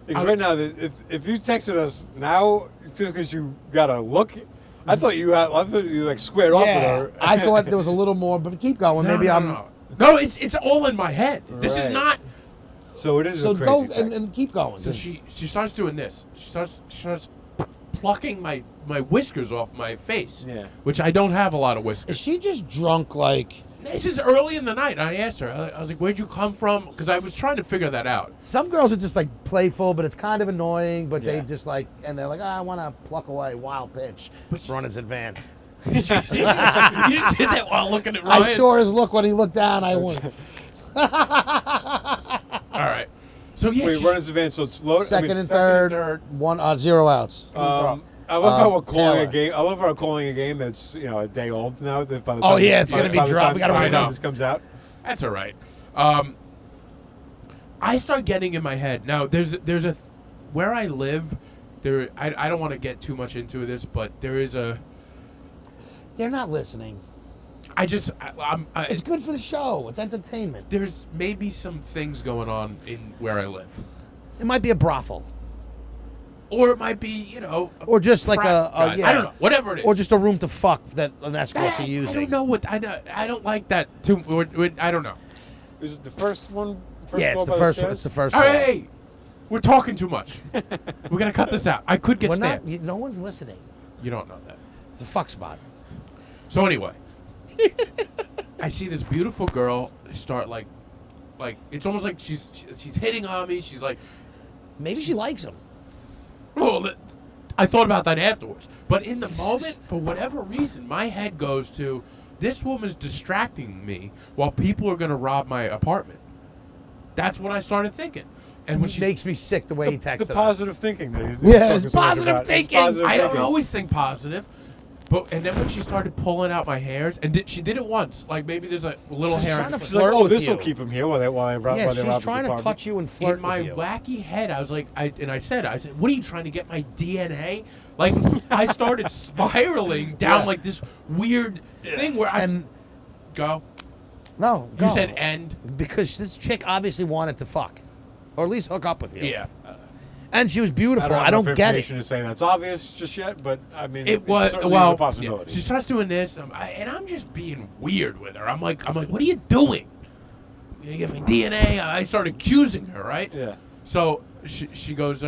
Because right now, if you texted us now, just because you got a look, I thought you like squared off with Yeah, her. I thought there was a little more, but keep going. No, Maybe no, I'm. No, it's all in my head. This is Right. not. So it is So a crazy go text. and keep going. So she starts doing this. She starts plucking my whiskers off my face. Yeah. Which I don't have a lot of Is whiskers. she just drunk? Like This is early in the night. I asked her. I was like, "Where'd you come from?" Because I was trying to figure that out. some girls are just like playful, but it's kind of annoying. But they Yeah. just like, and they're like, I want to pluck away wild pitch. But she- Run is advanced. You did that while looking at Ryan. I saw his look when he looked down. I went. All right. So yeah, Wait, she- run as advanced, so it's low. Second and and third, third. 0 outs. I love how we're calling Taylor. a game. I love how we're calling a game that's a day old now. By the time Oh, yeah, it's gonna be by the dropped. time- We gotta by the wait time it this comes out. That's all right. I start getting in my head now. There's a where I live. There, I don't want to get too much into this, but there is a They're not listening. It's It's good for the show. It's entertainment. there's maybe some things going on in where I live, It might be a brothel. or it might be a Or just like frat guys. I don't know, whatever it is. Or just a room to fuck that an escorts are I using. don't know what I don't like that too. I don't know. Is it the first one? First Yeah, floor it's the by first one. stairs? It's the first All one. right, hey, we're talking too much. We're gonna cut this out. I could get We're stabbed. not, no one's listening. You don't know that. It's a fuck spot. So anyway, I see this beautiful girl start like it's almost like she's hitting on me. She's like, Maybe she likes him. well, I thought about that afterwards. But in the moment, for whatever reason, my head goes to this woman's distracting me while people are gonna rob my apartment. That's what I started thinking. And when It she makes me sick the way he texted The us. positive thinking that he's Yeah, talking it's so much positive about. It's thinking. positive I don't thinking. always think positive, and then when she started pulling out my hairs, and she did it once, like maybe there's a little She's hair. trying to She's like, flirt oh, with this will you. keep him here while they rob Yeah, his she's trying to apartment. touch you and flirt In my with you. wacky head, I was like, I said, what are you trying to get my DNA? Like, I started spiraling down Yeah. like this weird thing where I And go. no, You go. said end. Because this chick obviously wanted to fuck, or at least hook up with you. Yeah. And she was beautiful. I have don't enough get information it. to say that's obvious just yet, but I mean, It was certainly is well. a possibility. Yeah. She starts doing this, and I'm just being weird with her. I'm like, what are you doing? You get my DNA. I started accusing her, right? Yeah. So she goes,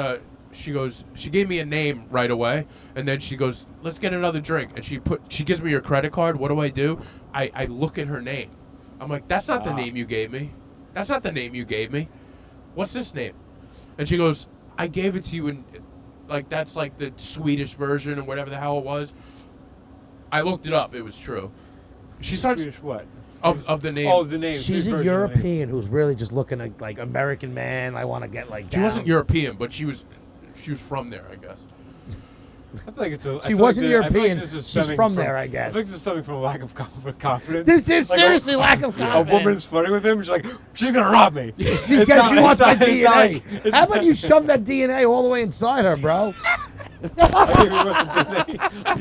she gave me a name right away, and then she goes, let's get another drink. And she gives me your credit card. What do? I look at her name. I'm like, that's not the name you gave me. That's not the name you gave me. What's this name? And she goes, I gave it to you in, like, that's like the Swedish version or whatever the hell it was. I looked it up. It was true. She starts Swedish what? of the name. Oh, the name. She's Swedish a version of the name. European who's really just looking like American man. I want to get like. She down. wasn't European, but she was from there, I guess. I feel like it's a. She wasn't I feel like European. this is She's stemming from there, I guess. I think this is something from a lack of confidence. This is Like seriously lack of A confidence. woman's flirting with him. She's like, she's gonna rob me. She It's not- wants my it's not- it's not DNA. like- it's How about not- you shove that DNA all the way inside her, bro? I'll give you some DNA. I'll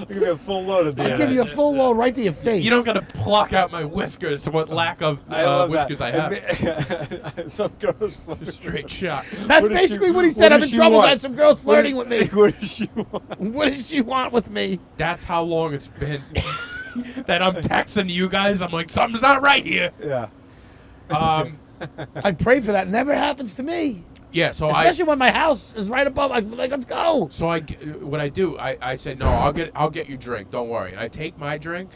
give you a full load of DNA. I'll give you a full load right to your face. You don't gotta pluck out my whiskers. What lack of I love whiskers that. I have. Some girls flirting. Straight shot. That's What does basically she- what he said. I'm does in she trouble. want? I had some girls What flirting does- with me. What does she want? What does she want with me? That's how long it's been that I'm texting you guys. I'm like, something's not right here. Yeah. I pray for that. Never happens to me. Yeah. So Especially when my house is right above. Like, let's go. So what I do, I say no. I'll get you a drink. Don't worry. And I take my drink.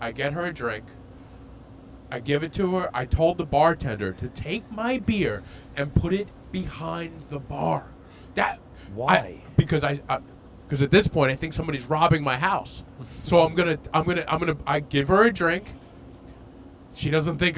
I get her a drink. I give it to her. I told the bartender to take my beer and put it behind the bar. Why? Because at this point I think somebody's robbing my house. So I give her a drink. She doesn't think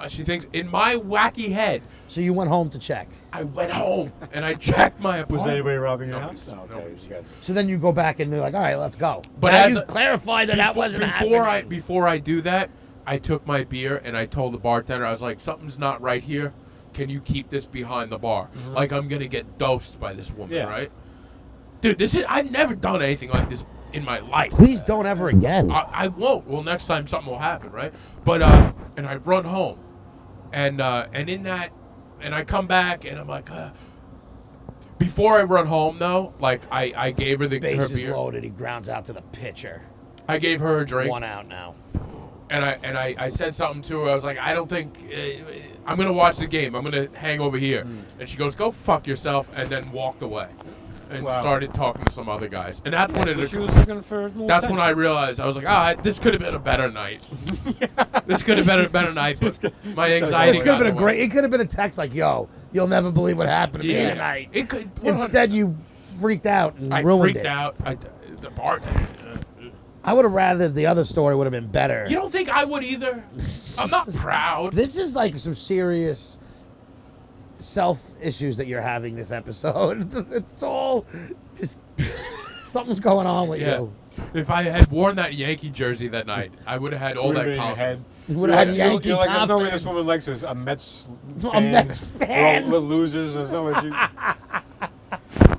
she thinks in my wacky head. So you went home to check. I went home and I checked my apartment. Was anybody robbing your Nobody's- house? No, okay, nobody's- you got- So then you go back and you're like, all right, let's go. But now as you a- clarify that wasn't happening. Before I do that, I took my beer and I told the bartender, I was like, something's not right here. Can you keep this behind the bar? Like I'm gonna get dosed by this woman, Yeah. right? Dude, I've never done anything like this in my life. Please don't ever again. I won't. Well, next time something will happen, right? But and I run home, and in that, and I come back and I'm like, before I run home though, like I gave her her Base is beer. loaded. He grounds out to the pitcher. I gave her a drink. 1 out now. And I said something to her. I was like, I don't think I'm gonna watch the game. I'm gonna hang over here. And she goes, "Go fuck yourself," and then walked away, and Wow. started talking to some other guys. And that's when So it. she was looking for. a little That's when I attention. realized I was like, this could have been a better night. This could have been a better night, but my anxiety. This could have got been in a the way. great. It could have been a text like, "Yo, you'll never believe what happened to me Yeah. tonight." It could. Instead, you freaked out and I ruined freaked it. out. The bartender. I would have rather the other story would have been better. You don't think I would either? I'm not proud. This is like some serious self issues that you're having this episode. It's all just something's going on with Yeah. you. If I had worn that Yankee jersey that night, I would have had all Would've that been in your confidence. You would have had You're- Yankee You're like, there's no way this confidence. woman likes us. A Mets A fan. Mets fan. We're losers or something.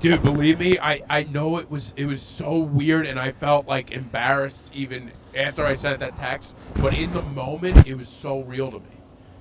Dude, believe me, I know it was so weird, and I felt like embarrassed even after I sent that text. But in the moment, it was so real to me.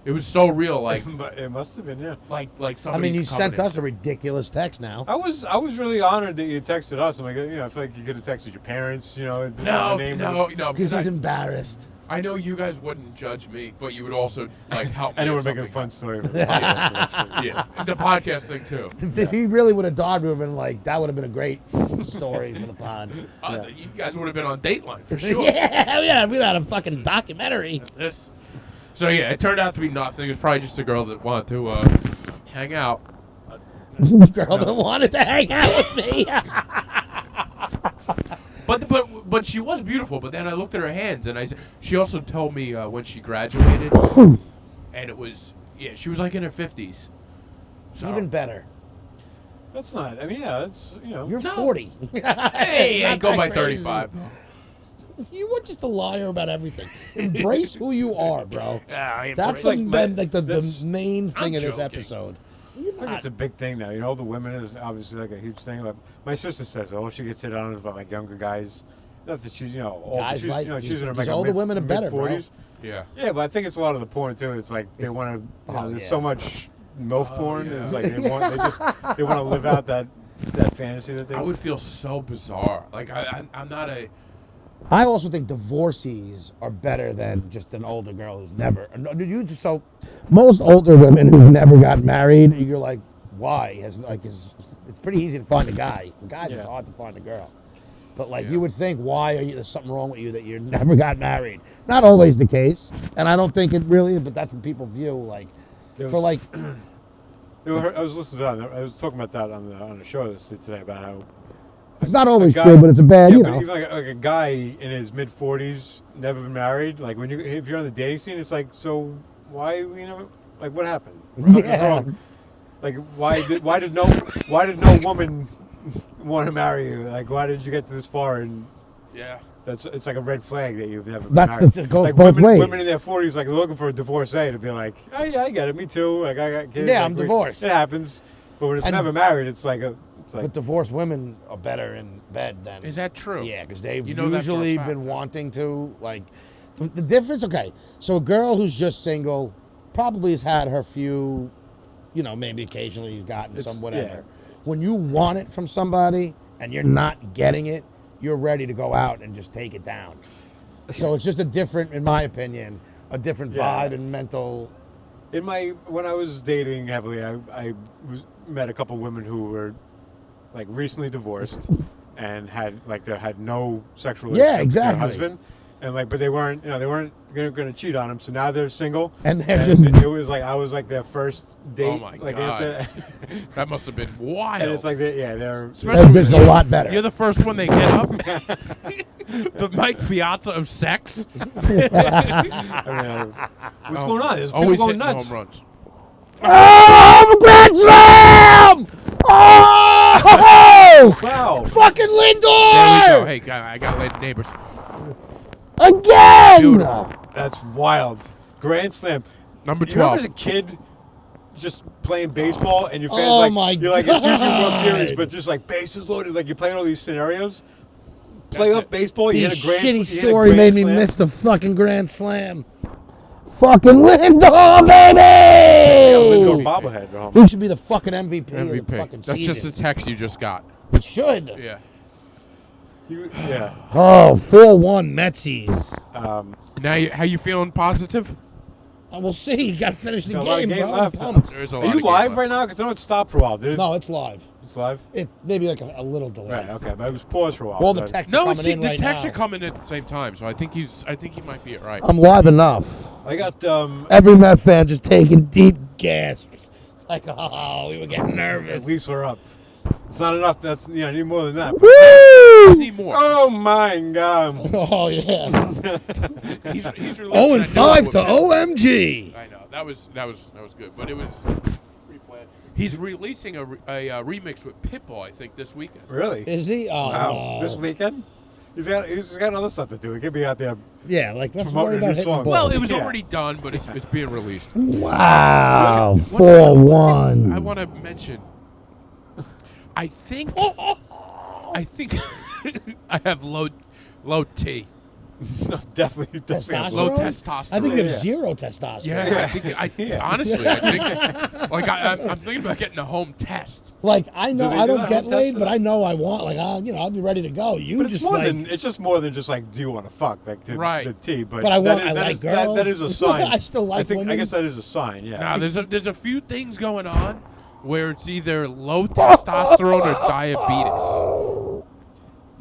It was so real, like But it must have been, yeah. like I somebody's mean, you coming sent in. us a ridiculous text now. I was really honored that you texted us. I'm like, I feel like you could have texted your parents, No, Because because he's embarrassed. I know you guys wouldn't judge me, but you would also like help me. And if we're making a something fun happened. story. For the podcast. Yeah, the podcast thing too. If he really would have died, we would have been like, that would have been a great story for the pod. You guys would have been on Dateline for sure. yeah, we'd had a fucking documentary. This. So yeah, it turned out to be nothing. It was probably just a girl that wanted to hang out. Girl that wanted to hang out with me. But she was beautiful. But then I looked at her hands, and she also told me when she graduated, and it was she was like in her 50s. So, Even better. That's not. I mean, yeah, that's You're 40. hey, I Not go that by crazy. 35. You were just a liar about everything. Embrace who you are, bro. Yeah, That's like the that's- main thing of this joking. episode. You're I think not. it's a big thing now. You know, the women is obviously like a huge thing. Like my sister says, all she gets hit on is about like younger guys. Not that she's old. Guys She's, like- she's in her these like older women are better, bro. mid-40s. Yeah. Yeah, but I think it's a lot of the porn too. It's like they want to. There's so much MILF porn. yeah. It's like they want to live out that fantasy that they. I would feel so bizarre. Like I'm not a. I also think divorcees are better than just an older girl who's never. So most older women who never got married, you're like, why? It's pretty easy to find a guy. Guys, it's hard to find a girl. But like you would think, why are you? There's something wrong with you that you never got married. Not always the case, and I don't think it really is. But that's what people view. Like There for was- like, I was listening to that. I was talking about that on the show today about how it's not always guy- true, but it's a bad, but even like a guy in his mid-40s, never been married. Like if you're on the dating scene, it's like, so why like what happened? Something's Yeah. wrong. Like why did no woman want to marry you? Like why did you get to this far? And Yeah. it's like a red flag that you've never been That's married. it goes like both ways. Women in their 40s like looking for a divorcee to be like, oh yeah, I get it, me too. Like I got kids. Yeah, like, I'm divorced. It happens, but when it's And- never married, it's like but divorced women are better in bed than. Is that true? Yeah, because they've You know that for a usually fact, been huh? wanting to, like, the difference, okay, so a girl who's just single probably has had her few, maybe occasionally you've gotten It's- some whatever. yeah. When you want it from somebody and you're not getting it, you're ready to go out and just take it down. So it's just a different, in my opinion, a different Yeah. vibe and mental. when I was dating heavily, I met a couple women who were like recently divorced and had no sexual Yeah, relationship with exactly. their husband, and but they weren't going to cheat on him. So now they're single, And they're and just- it was like I was like their first date. Oh my like God. after, That must have been wild. and it's like they're That Especially bitch is a lot better. You're the first one they get up. The Mike Piazza of sex. what's going on? There's people Always going hitting nuts. home runs. Oh, Grand Slam! Oh! Wow. Fucking There we go. Lindor! Hey, I got neighbors. Again! Beautiful. That's wild. Grand Slam. Number You remember 12. as a kid just playing baseball and your fans Oh like my you're like it's usually World God. Series, but just like bases loaded, like you're playing all these scenarios. Playoff it. baseball, you The hit a grand shitty you hit a story grand made me slam. miss the fucking Grand Slam. Fucking Lindor, Yeah, baby! Lindor bobblehead. at home. He should be the fucking MVP, of the MVP. fucking That's just season. a text you just got. He should. Yeah. Yeah. Oh, 4-1 Metsies. Now, how you feeling? Positive? We'll see. You got to finish the Got a lot of game, game bro. left. I'm pumped. There is a Are lot you of game live left. right now? Because I know it stopped for a while. Did it? No, it's live. It's live. It maybe like a little delay. Right. Okay, but it was paused for a while. All so the texts No, are it's coming in the right texts now. are coming in at the same time, so I think he might be right. I'm live enough. I got Every Met fan just taking deep gasps. Like, oh, we were getting nervous. at least we're up. It's not enough. That's I need more than that. But, I Woo! need more. oh my God. Oh, yeah. He's releasing 0-5 to that new one. OMG. I know that was good, but it was pre-planned. He's releasing a remix with Pitbull, I think, this weekend. Really? Is he? Oh, Wow. no. This weekend? He's got other stuff to do. He could be out there. Yeah, like, let's Promoting worry a about new hitting the song. ball. Well, it was Yeah. already done, but it's being released. Wow, I 4-1. want to mention. I think I have low T. No, definitely Testosterone? Low testosterone. I think you have Yeah. zero testosterone. Yeah, honestly, I think like I'm thinking about getting a home test. Like I know they I do don't that get home laid, test? but I know I want. Like I'll be ready to go. You But just it's more like. than it's just more than just like, do you want to fuck? Like Right. the T. But But I that want- I like that is a girls. sign. I still like I think. women. I guess that is a sign. Yeah. Now there's a few things going on where it's either low testosterone or diabetes.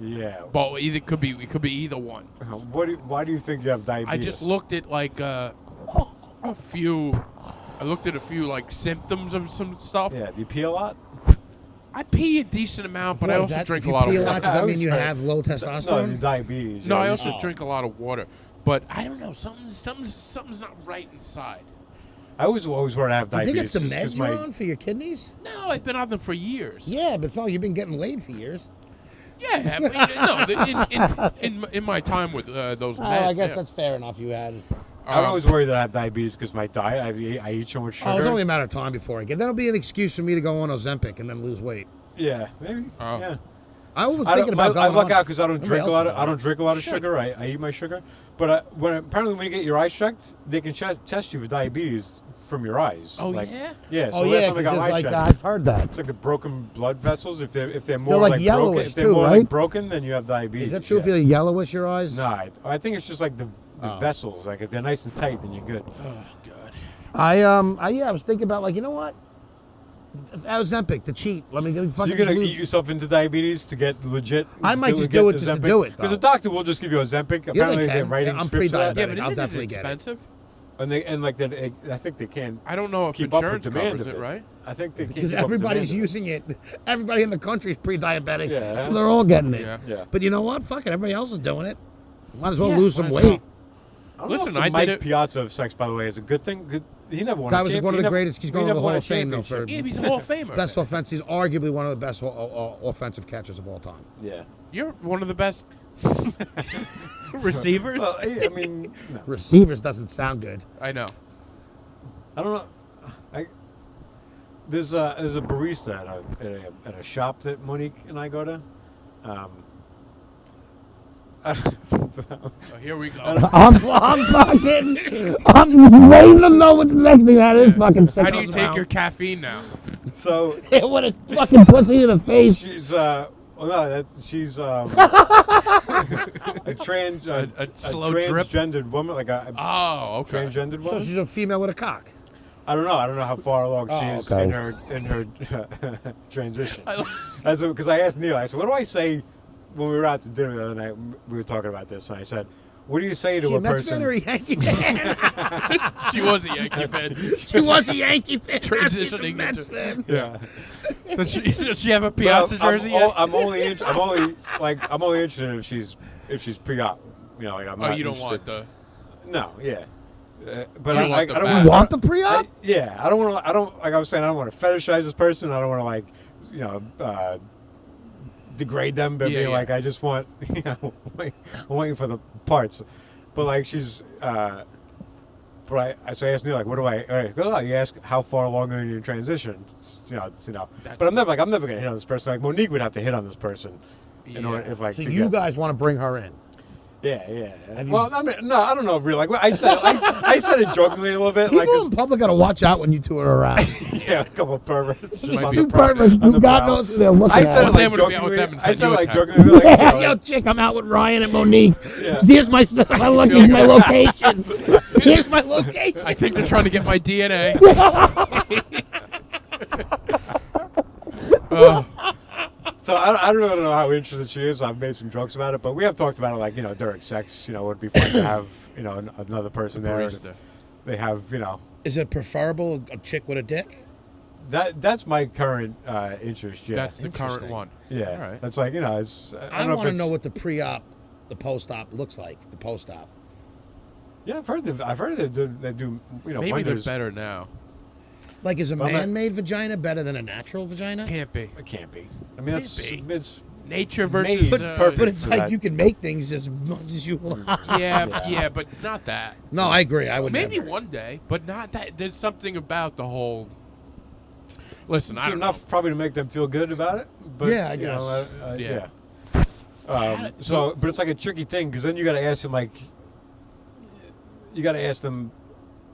Yeah. But it could be either one. Why do you think you have diabetes? I just looked at like a few. I looked at a few like symptoms of some stuff. Yeah. Do you pee a lot? I pee a decent amount, but What I is also that? drink If a you lot of pee water. Does that I mean was you like- have low No, testosterone? the diabetes. No, yeah, I you also should- drink a lot of water, but I don't know. Something's not right inside. I always worried I have Do you think diabetes. it's the just 'cause meds you're on for your kidneys? No, I've been on them for years. Yeah, but it's not like you've been getting laid for years. Yeah, I mean, in my time with those meds. Oh, I guess yeah. that's fair enough. You had. I'm always worried that I have diabetes because my diet. I eat so much sugar. Oh, it's only a matter of time before I get. That'll be an excuse for me to go on Ozempic and then lose weight. Yeah, maybe. Oh. Yeah. I was I thinking about I going luck on. out because I don't Nobody drink a else lot. is I don't doing drink a lot of Shit. sugar. I eat my sugar. But apparently, when you get your eyes checked, they can test you for diabetes from your eyes. Oh, like, yeah? Yeah. So Oh last yeah, time I because got there's eye like checked, I've heard that. it's like the broken blood vessels. If they're more like broken, yellowish if they're too, more right? like broken, then you have diabetes. Is that true? Yeah. If you're yellowish, your eyes? No, I think it's just like the vessels. Like if they're nice and tight, then you're good. Oh God. I was thinking about like you know what? Ozempic to cheat. Let me So fucking you're gonna lose. eat yourself into diabetes to get legit. I might just do it just to do it, Because though. the doctor will just give you Ozempic. they Apparently, can. they're writing I'm scripts for that. pre-diabetic. Yeah, but I'll isn't definitely it get it. expensive? And like that, I think they can. I don't know if keep up with insurance demand covers of it, right? I think they Because keep up with everybody's demand of using it. Everybody in the country is pre-diabetic, Yeah. so they're all getting it. Yeah. Yeah. But you know what? Fuck it. Everybody else is doing it. Might as well Yeah, lose some might as weight. well. it. I don't Listen, know if I the did Mike it- Piazza of sex, by the way, is a good thing. He never won. That a was champ- one of he the never- greatest. He's he going to never the won Hall a of Fame though. For championship. Yeah, he's a Hall of Famer. best offense. He's arguably one of the best offensive catchers of all time. Yeah. You're one of the best receivers. Well, I mean, no. Receivers doesn't sound good. I know. I don't know. There's a barista at a shop that Monique and I go to. Oh, here we go. I'm fucking. I'm waiting to know what's the next thing that is. Fucking. How do you take your caffeine now? So What a fucking pussy in the face. she's she's a slow drip? transgendered woman, like a Oh, okay. transgendered So woman. she's a female with a cock. I don't know how far along she Oh, is okay. in her transition. I- Because I asked Neil, I said, what do I say when we were out to dinner the other night? We were talking about this, and I said, what do you say to She a a Mets fan person? or a Yankee fan? She was a Yankee fan. She was a Yankey fan. She's a Transitioning Mets into- fan. Yeah. Does she have a Piazza jersey yet? I'm only interested if she's pre-op. You know, like I'm Oh, not you don't interested. want the. No, yeah. But You I want the don't back. want You want the pre-op? yeah, I don't want to. I don't like I was saying. I don't want to fetishize this person. I don't want to degrade them by Yeah, being yeah. like I just want I'm waiting for the parts. But like she's. But I asked Neil like, what do I? All right, well, you ask how far along are you in your transition? But I'm never gonna hit on this person. Like Monique would have to hit on this person. In order, Yeah. if like So to you get- guys want to bring her in? Yeah. Have you- Well, I mean, no, I don't know if really. Like I said, I said it jokingly a little bit. People Like, 'cause- in public got to watch out when you two are around. yeah, a couple of perverts. just on Few the prowl- perverts, on the God prowl. knows who they're looking I at. said it They like would've been out with jokingly. them and I said said you like attacked jokingly, like, you know, Yo, chick, I'm out with Ryan and Monique. Yeah. Here's my location. Here's my location. I think they're trying to get my DNA. So I don't really know how interested she is. I've made some jokes about it, but we have talked about it, like during sex. It would be fun to have another person there. And Barista. they have Is it preferable a chick with a dick? that's my current interest. Yeah, That's the current Interesting. one. yeah. All right. That's like it's. I don't know if want to it's- know what the pre-op, the post-op looks like. The post-op. Yeah, I've heard they do Maybe wonders. they're better now. Like, is a Well, I'm not- man-made vagina better than a natural vagina? Can't be. It can't be. I mean, that's Can't it's Nature Made versus. perfect. But it's for like that. you can make things as much as you want. Yeah, but not that. No, I agree. I would Maybe never. one day, but not that. There's something about the whole. Listen, I It's don't enough probably to make them feel good about it. But, Yeah, I you know, guess. Yeah. But it's like a tricky thing because then you got to ask them like, you got to ask them,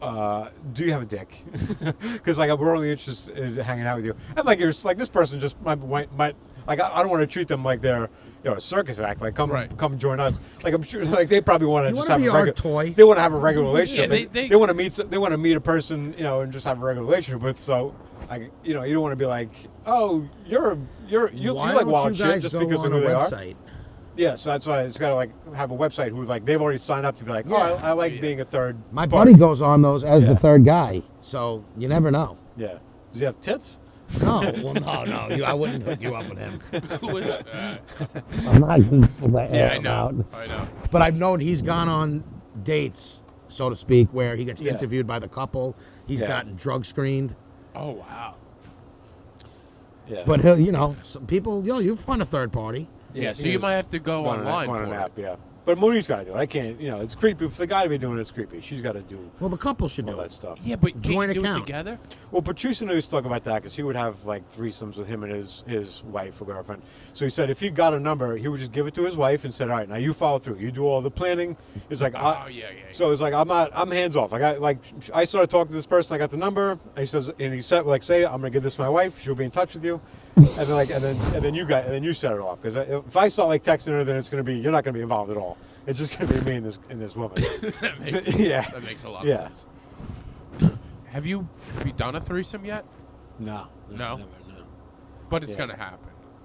do you have a dick? Because like we're only interested in hanging out with you, and like you're like this person just might like I don't want to treat them like they're a circus act. Like come join us. Like I'm sure like they probably want to You just wanna have be a our regular toy? They want to have a regular relationship. they they want to meet a person and just have a regular relationship with. So like you don't want to be like, oh you Why like don't wild you guys shit just go because on of a who they are. website? Yeah, so that's why it's got to like have a website who like they've already signed up to be like, Yeah. I like being a third. My party. buddy goes on those as Yeah. the third guy, so you never know. Yeah. Does he have tits? No, well, no, I wouldn't hook you up with him. Who is I'm not going to let yeah, I him know. out. I know. But I've known he's gone on dates, so to speak, where he gets Yeah. interviewed by the couple. He's Yeah. gotten drug screened. Oh wow. Yeah. But he'll, some people, you find a third party. Yeah, so you might have to go online on for an it. app, yeah. But Monique's got to do it. I can't, it's creepy. For the guy to be doing it, it's creepy. She's got to do Well, the couple should all do that it. stuff. Yeah, but Joint can't you do it account. together? Well, Patrice used to talk about that because he would have like threesomes with him and his wife or girlfriend. So he said if he got a number, he would just give it to his wife and said, "All right, now you follow through. You do all the planning." It's like, Oh, yeah. So it's like I'm hands off. I started talking to this person. I got the number. And he said like, say I'm gonna give this to my wife. She'll be in touch with you. And then you set it off. Because if I start like texting her, then it's gonna be you're not gonna be involved at all. It's just gonna be me and this woman. That makes a lot of sense. Have you done a threesome yet? No. No? Never, no. But it's Yeah. gonna happen.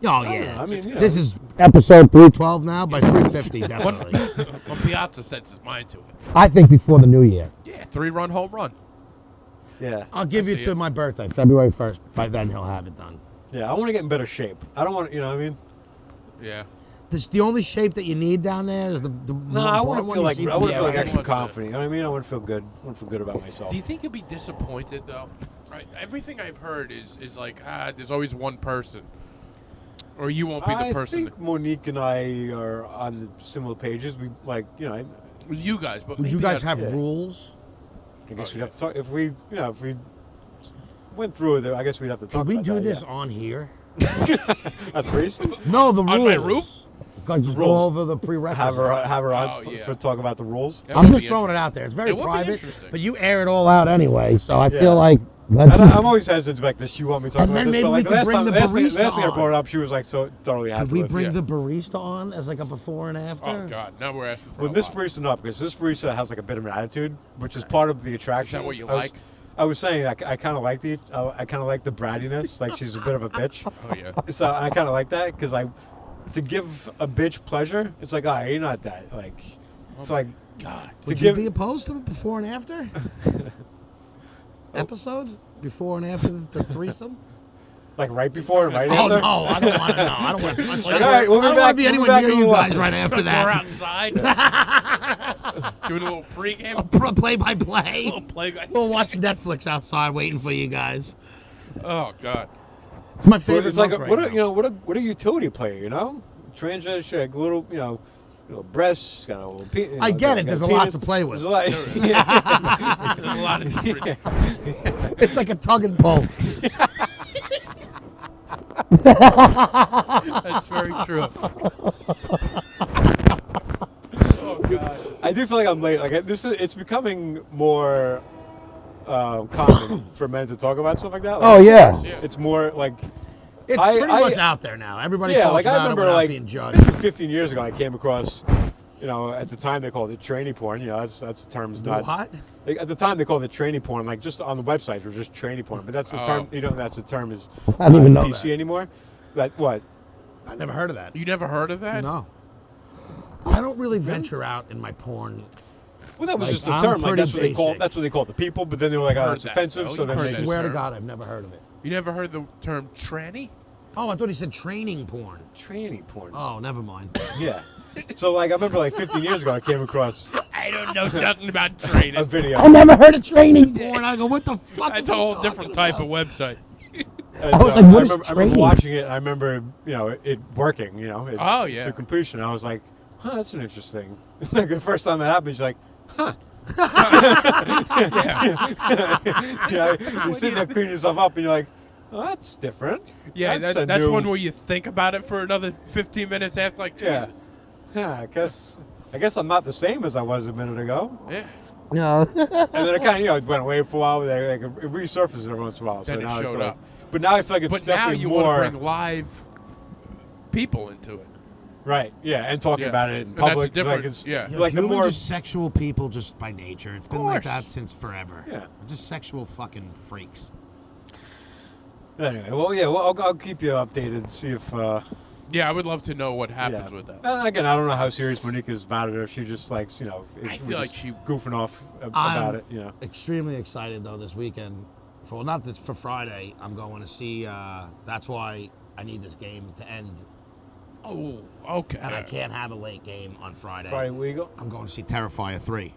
Oh, I yeah. don't know. I mean, This is episode 312 now. By 350, definitely. Well, Piazza sets his mind to it. I think before the new year. Yeah, 3-run home run. Yeah. I'll give I you see to it. my birthday, February 1st. By then, he'll have it done. Yeah, I want to get in better shape. I don't want, you know what I mean? Yeah. The only shape that you need down there is the No, I want to feel like right. extra Yeah. confident. You know what I mean? I want to feel good. I want to feel good about myself. Do you think you'll be disappointed though? Right. Everything I've heard is like there's always one person, or you won't be the I person. think Monique and I are on the similar pages. We like, You guys, but Would you maybe guys that- have yeah. rules? I guess we'd have to talk if we went through it. I guess we'd have to talk. Could we about do that, this yeah. on here? A threesome? No, the On rules. my roof? Like, just go Rules. over the prerequisites. Have her on Oh, yeah. for talk about the rules. That I'm would just be throwing it out there. It's very It would be private, interesting. but you air it all out anyway. So I Yeah. feel like let's. And I'm always hesitant like this. You want me to talk And about then this, but maybe like we could last bring time, the last thing barista I brought it on. up, she was like so totally happy Could we with it. bring Yeah. the barista on as like a before and after? Oh God! Now we're asking for Well, a this lot. barista not because this barista has like a bit of an attitude, which is part of the attraction. Is that what you I was- like? I was saying I kind of like I kind of like the brattiness, like she's a bit of a bitch. Oh yeah. So I kind of like that because to give a bitch pleasure, it's like you're not that like. It's like God. to Would give you be opposed to a before and after episode? Before and after the threesome? like right before and right Oh after. no, I don't want to know. I don't want to touch Like, that. all right, we'll be I don't back- want to be we'll be anywhere back near in a you little guys while. right after We're that. outside. Doing a little pregame. Play by play. Little play. We'll watch Netflix outside waiting for you guys. Oh God. It's my Well, favorite. it's like month right what now. a utility player, transgender shit, like little little breasts, got a little penis. I get it, there's a lot to play with. There's a lot. Yeah. There's a lot of different. It's like a tug and pull. That's very true. Oh God. I do feel like I'm late. Like it's becoming more common for men to talk about stuff like that. Like, Oh yeah, Yeah. It's more like it's I- pretty I- much out there now. Everybody yeah, talks like I about it remember without like being maybe judged. 15 years ago I came across, at the time they called it tranny porn. That's the term's not. What? Like, at the time they called it tranny porn. Like just on the websites were just tranny porn, but that's the term. That's the term is I didn't even know PC that. anymore. That what? I never heard of that. You never heard of that? No. I don't really venture out in my porn. Well, that was Like, just a I'm term. Like pretty that's what they call. basic. That's what they call the people. But then they were like, Heard it's that, offensive. though. So You then heard they that. just Swear to term? God, I've never heard of it. You never heard the term tranny? Oh, I thought he said training porn. tranny porn. Oh, never mind. Yeah. So like I remember like 15 years ago I came across I don't know nothing about training. a video. I never heard of training porn. I go, what the fuck? That's are a you whole talking different type about? of website. And, I was like, what is I remember training? watching it. I remember, it working. Oh, yeah. to completion. I was like, that's an interesting. Like the first time that happened, you're like, Yeah. you sit there cleaning yourself up, and you're like, Oh, that's different. Yeah, that's that's one where you think about it for another 15 minutes after, like, Yeah. Yeah, I guess I'm not the same as I was a minute ago. yeah. No. And then it kind of, it went away for a while. It resurfaces every once in a while. Then so it now I showed feel up. But now I feel like it's But now definitely you more. want to bring live people into it. Right, yeah, and talking Yeah. about it in And that's a public. different- it's, yeah. like the Humans more. are sexual people just by nature. It's been like course. that since forever. Yeah. We're just sexual fucking freaks. Anyway, well, yeah, well, I'll keep you updated. See if. Yeah, I would love to know what happens Yeah. with that. And again, I don't know how serious Monique is about it, or she just likes, I we're feel like just she- goofing off about it. Extremely excited though this weekend. For Friday, I'm going to see. That's why I need this game to end, Oh, okay. and I can't have a late game on Friday. Friday Weagle. I'm going to see Terrifier 3,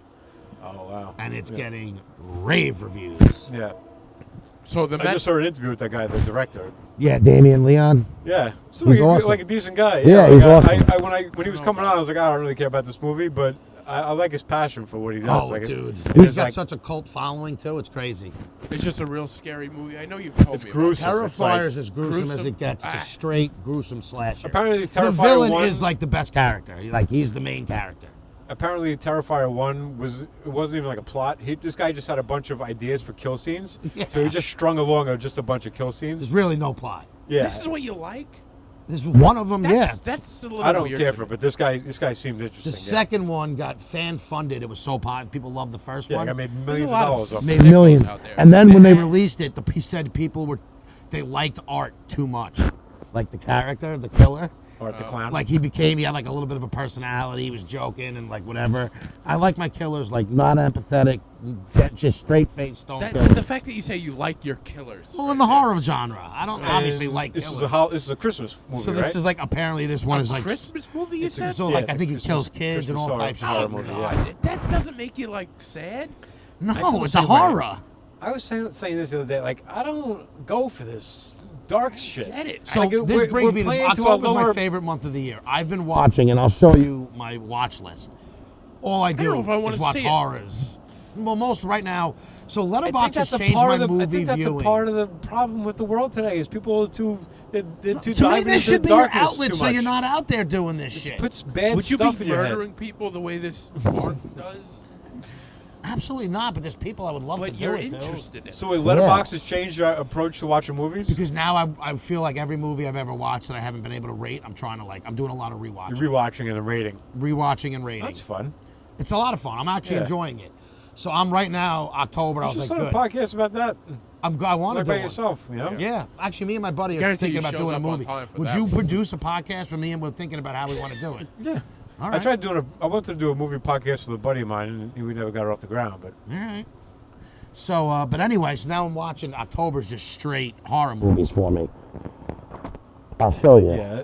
Oh wow. and it's Yeah. getting rave reviews. Yeah. So the I Mets. just heard an interview with that guy, the director. Yeah, Damian Leon. Yeah, so He's like, awesome. like a decent guy. Yeah, he's awesome. When he was coming on, I was like, I don't really care about this movie, but I like his passion for what he does. Oh, like, dude, it he's is got like, such a cult following too. It's crazy. It's just a real scary movie. I know you've told It's me. gruesome. About It's like- Terrifier's as gruesome as gruesome? it gets. It's Ah. a straight gruesome slasher. Apparently, the Terrifier villain 1 is like the best character. Like he's the main character. Apparently, Terrifier 1 wasn't even like a plot. This guy just had a bunch of ideas for kill scenes, so he just strung along just a bunch of kill scenes. There's really no plot. Yeah, This is what you like? There's one of them. That's a little I don't weird care to for me. it, but this guy seems interesting. The second one got fan funded. It was so popular. People loved the first yeah, one. I made There's millions a of lot of dollars off Made it. sickos millions. out there. And then when they released it, he said they liked art too much. Like the character, the killer. Art the Clown. Like he had like a little bit of a personality. He was joking and like whatever. I like my killers like not empathetic, just straight face stone killers. The fact that you say you like your killers. Well, in the horror genre, I don't obviously And like this killers. this is a Christmas movie, So this right? is like apparently this one is like Christmas movie, you said? so Yeah, like it's I a think he Christmas- kills kids and all Christmas types of horror shit. movie, God. yeah. That doesn't make you, like, sad? No, feel it's the a same way. horror. I was saying this the other day. Like, I don't go for this dark shit. Get it. So Like, this we're brings me to playing to a October's my lower- favorite month of the year. I've been watching, and I'll show you my watch list. All I don't do know if I wanna is watch see it. horrors. Well, most right now. So I think Letterboxd has that's a changed part my of the. I movie think that's viewing. a part of the problem with the world today. Is people are too. They're too to me, diving this into should be your darkness outlet, too so much. you're not out there doing this It shit. puts bad Would you stuff be in your head. murdering people the way this art does? Absolutely not. But there's people I would love to But do you're it to. interested in it. So, Letterboxd has changed your approach to watching movies. Because now I feel like every movie I've ever watched that I haven't been able to rate, I'm trying to I'm doing a lot of rewatching. You're rewatching and rating. Rewatching and rating. That's fun. It's a lot of fun. I'm actually Yeah. enjoying it. So I'm right now, October, I You was should like, start good. a podcast about that. I want to Like do by one. yourself, you know? Yeah, actually, me and my buddy are Guarantee thinking you about shows doing a up on movie. time for Would that you one. produce a podcast for me, and we're thinking about how we want to do it? Yeah. All I right. tried doing I wanted to do a movie podcast with a buddy of mine, and we never got it off the ground. But All right. So, but anyway, so now I'm watching October's just straight horror movies for me. I'll show you. yeah,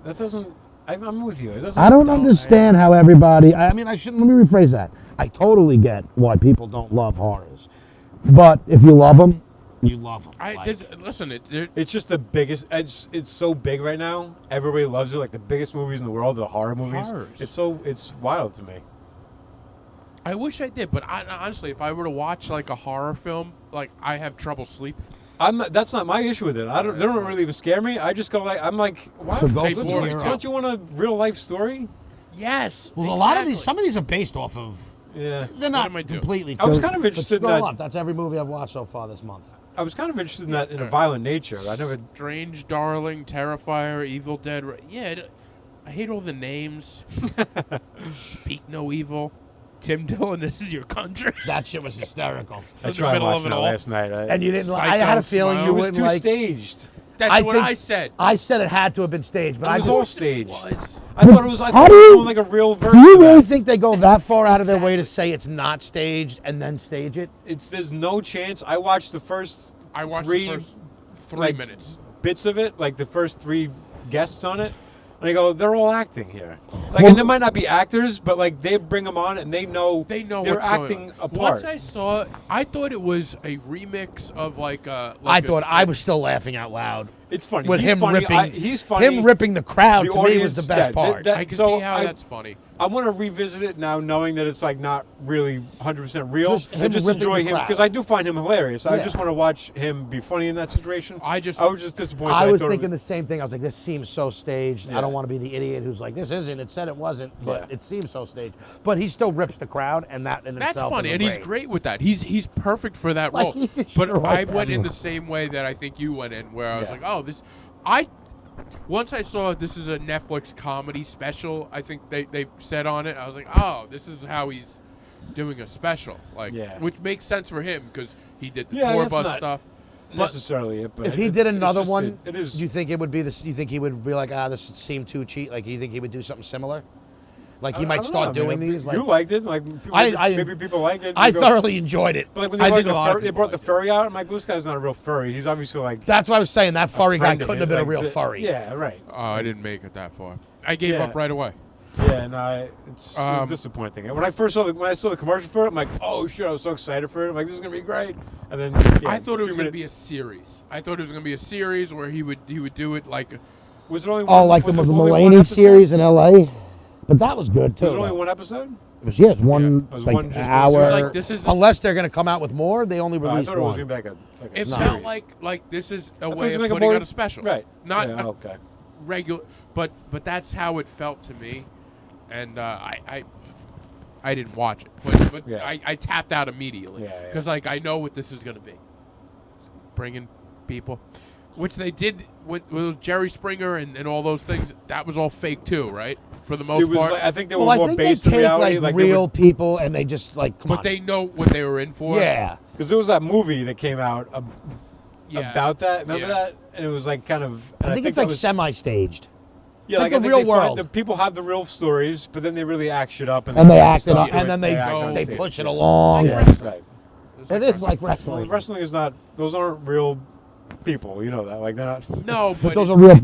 that doesn't. I'm with you. It doesn't. I don't understand how everybody. I mean, I shouldn't. Let me rephrase that. I totally get why people don't love horrors, but if you love them, you love them. Listen, It's just the biggest. It's so big right now. Everybody loves it. Like the biggest movies in the world, the horror movies. Horrors. It's wild to me. I wish I did, but honestly, if I were to watch like a horror film, like I have trouble sleeping. That's not my issue with it. They don't really even scare me. I just go like, I'm like, why? So go They for bore the me hero. Don't you want a real life story? Yes. Well, a lot of these, some of these are based off of. Yeah. They're not am I doing? completely. I was true, kind of but interested in scroll that- up. That's every movie I've watched so far this month. I was kind of interested in that in a violent nature. I never. Strange, Darling, Terrifier, Evil Dead. I hate all the names. Speak No Evil. Tim Dillon, This Is Your Country. That shit was hysterical. I in the tried middle of watching it that all. last night. And you didn't. I had a Psycho, feeling Smile. you it was wouldn't too like. staged. That's I what think- I said. I said it had to have been staged, but It I was just. all staged. was. I thought it was. I How thought do it was you- doing like a real Do version. you of really that. think they go that far out of their way to say it's not staged and then stage it? There's no chance. I watched the first. I watched three, the first 3 like, minutes. bits of it, like the first 3 guests on it, and I go, they're all acting here. Like, Well- and they might not be actors, but like they bring them on and they know They know they're what's acting going on. a Once part. I saw it, I thought it was a remix of like I thought I was still laughing out loud. It's funny. with He's him funny. ripping. He's funny. Him ripping the crowd The to me was audience- the best yeah, part. that- I can so see how that's funny. I want to revisit it now, knowing that it's like not really 100% real. Just him and just ripping enjoy the him crowd. because I do find him hilarious. I Yeah. just want to watch him be funny in that situation. I was just disappointed. I was thought it thinking the same thing. I was like, this seems so staged. I Yeah. don't want to be the idiot who's like, this isn't. It said it wasn't, but Yeah. it seems so staged. But he still rips the crowd, and that in That's itself funny, is and he's great with that. He's perfect for that Like, role. he But destroyed I that went in role. the same way that I think you went in, where I was Yeah. like, oh, once I saw this is a Netflix comedy special, I think they said on it, I was like, oh, this is how he's doing a special, like, Yeah. which makes sense for him because he did the Yeah, tour that's bus not- stuff. necessarily it, but If he it's- did it's another just- one, it is. do you think it would be this? Do you think he would be like, this seemed too cheap? Like, do you think he would do something similar? Like, he I might don't start know, doing man. these. Like, You liked it, like people, I- maybe people like it. I You go- thoroughly enjoyed it. But like when I they think brought, a lot of they people brought the like it. furry out, I'm like, this guy's not a real furry. He's obviously like That's what I was saying. That furry guy friend of couldn't it, have been a like, real so- furry. Yeah, right. Oh, I didn't make it that far. I gave Yeah. up right away. Yeah, no, it's Um, disappointing. When I saw the commercial for it, I'm like, oh shit, I was so excited for it. I'm like, this is gonna be great. And then I thought it was going to be a series. I thought it was going to be a series where he would do it like. Was it only Oh, one? like the was it only one Mulaney episode? series in L.A. But that was good too. Was it only though. one episode? It was, it's one It was like one- just one hour. series. It was like, this is a- Unless they're going to come out with more, they only I released thought it was one. gonna be like a It No. felt series. like this is a I thought it way was of like putting more- out a special, Right. Not Yeah, a okay. regular, but that's how it felt to me, and I didn't watch it, but Yeah. I tapped out immediately Yeah, yeah. because like I know what this is going to be, bringing people, which they did with Jerry Springer and all those things. That was all fake too, right? For the most It was part, like, I think they Well, were I more think they based in take reality. like they real people and they just like come but on. they know what they were in for. Yeah. because there was that movie that came out Yeah. about that. Remember Yeah. that? And it was like kind of. And I think it's that like was, semi-staged. yeah, like I the think real they find world. The people have the real stories, but then they really act shit up And they act it stuff up, to and then they act on they stage. push it Yeah. along. It's like Yeah, wrestling. right. It's It is like Well, wrestling. wrestling is not; those aren't real people. You know that, like they're not. No, but Those are real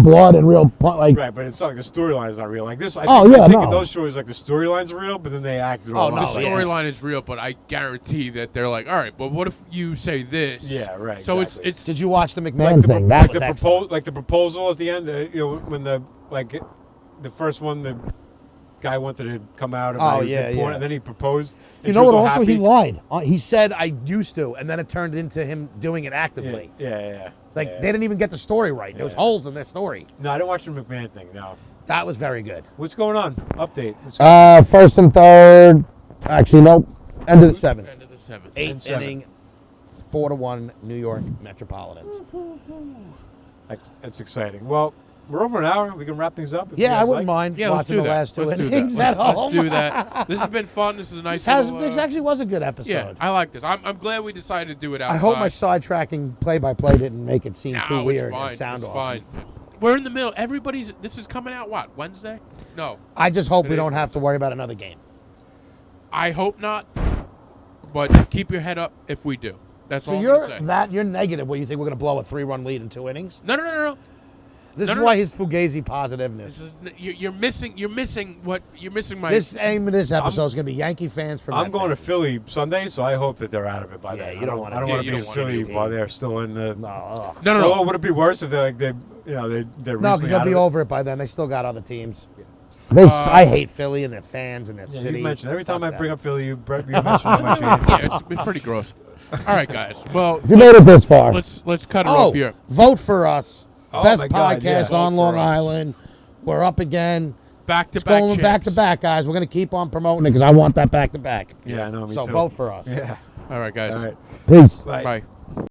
blood and real like. Right, but it's not like the storyline is not real. Like this, I Oh, think, yeah, I think in no. those stories, like the storylines are real, but then they act. Oh, the no, out. yeah. storyline is real, but I guarantee that they're like, all right, but what if you say this? Yeah, right, So exactly. it's Did you watch the Like McMahon the, thing? like That was the excellent. like the proposal at the end. You know, when the first one, the guy wanted to come out. And Oh, he did yeah, porn, yeah. And then he proposed. and You she know was what? all Also, he happy. lied. He said I used to, and then it turned into him doing it Yeah, actively. yeah. Like yeah. they didn't even get the story right. There was Yeah. holes in their story. No, I didn't watch the McMahon thing. No. That was very good. What's going on? Update. What's going First and third. Actually, nope. End of the seventh. end of the seventh. Eighth seventh. inning. 4-1 New York Metropolitans. That's exciting. Well, we're over an hour. We can wrap things up. if you Yeah, I guys wouldn't like. mind Yeah, let's watching do the that. last two Let's do innings that. at Let's home. do that. This has been fun. This is a nice. This actually was a good episode. yeah, I like this. I'm glad we decided to do it outside. I hope my sidetracking play-by-play didn't make it seem No, too it's weird fine. and sound it's off. fine. We're in the middle. Everybody's. This is coming out what Wednesday? No, I just hope It we is don't have to worry about another game. I hope not. But keep your head up if we do. That's So all I'm you're gonna say. you're negative where you think we're going to blow a 3-run lead in 2 innings? No. This No, is no, why no. his Fugazi positiveness. This is you're missing. You're missing what you're missing. My This aim of this episode is going to be Yankee fans for I'm Met going to fans. Philly Sunday, so I hope that they're out of it by Yeah, then. you don't wanna- I don't yeah, want you to be don't in wanna Philly be- while they're still in the. No, ugh. no. Well, would it be worse if they're No, recently because they'll out be of it? over it by then. They still got other teams. I hate Philly and their fans and their Yeah, city. you mentioned every time Fuck I that. bring up Philly, you mention how much you hate it. Yeah, it's pretty gross. All right, guys. Well, If you made it this far. let's cut it Oh, off here. vote for us. Oh Best my God, podcast yeah. on Vote Long for us. Island. We're up again. Back to It's back. going back to back, guys. We're going to keep on promoting it because I want that back to back. Yeah, I know. Me So too. vote for us. Yeah. All right, guys. All right. Peace. Bye. Bye.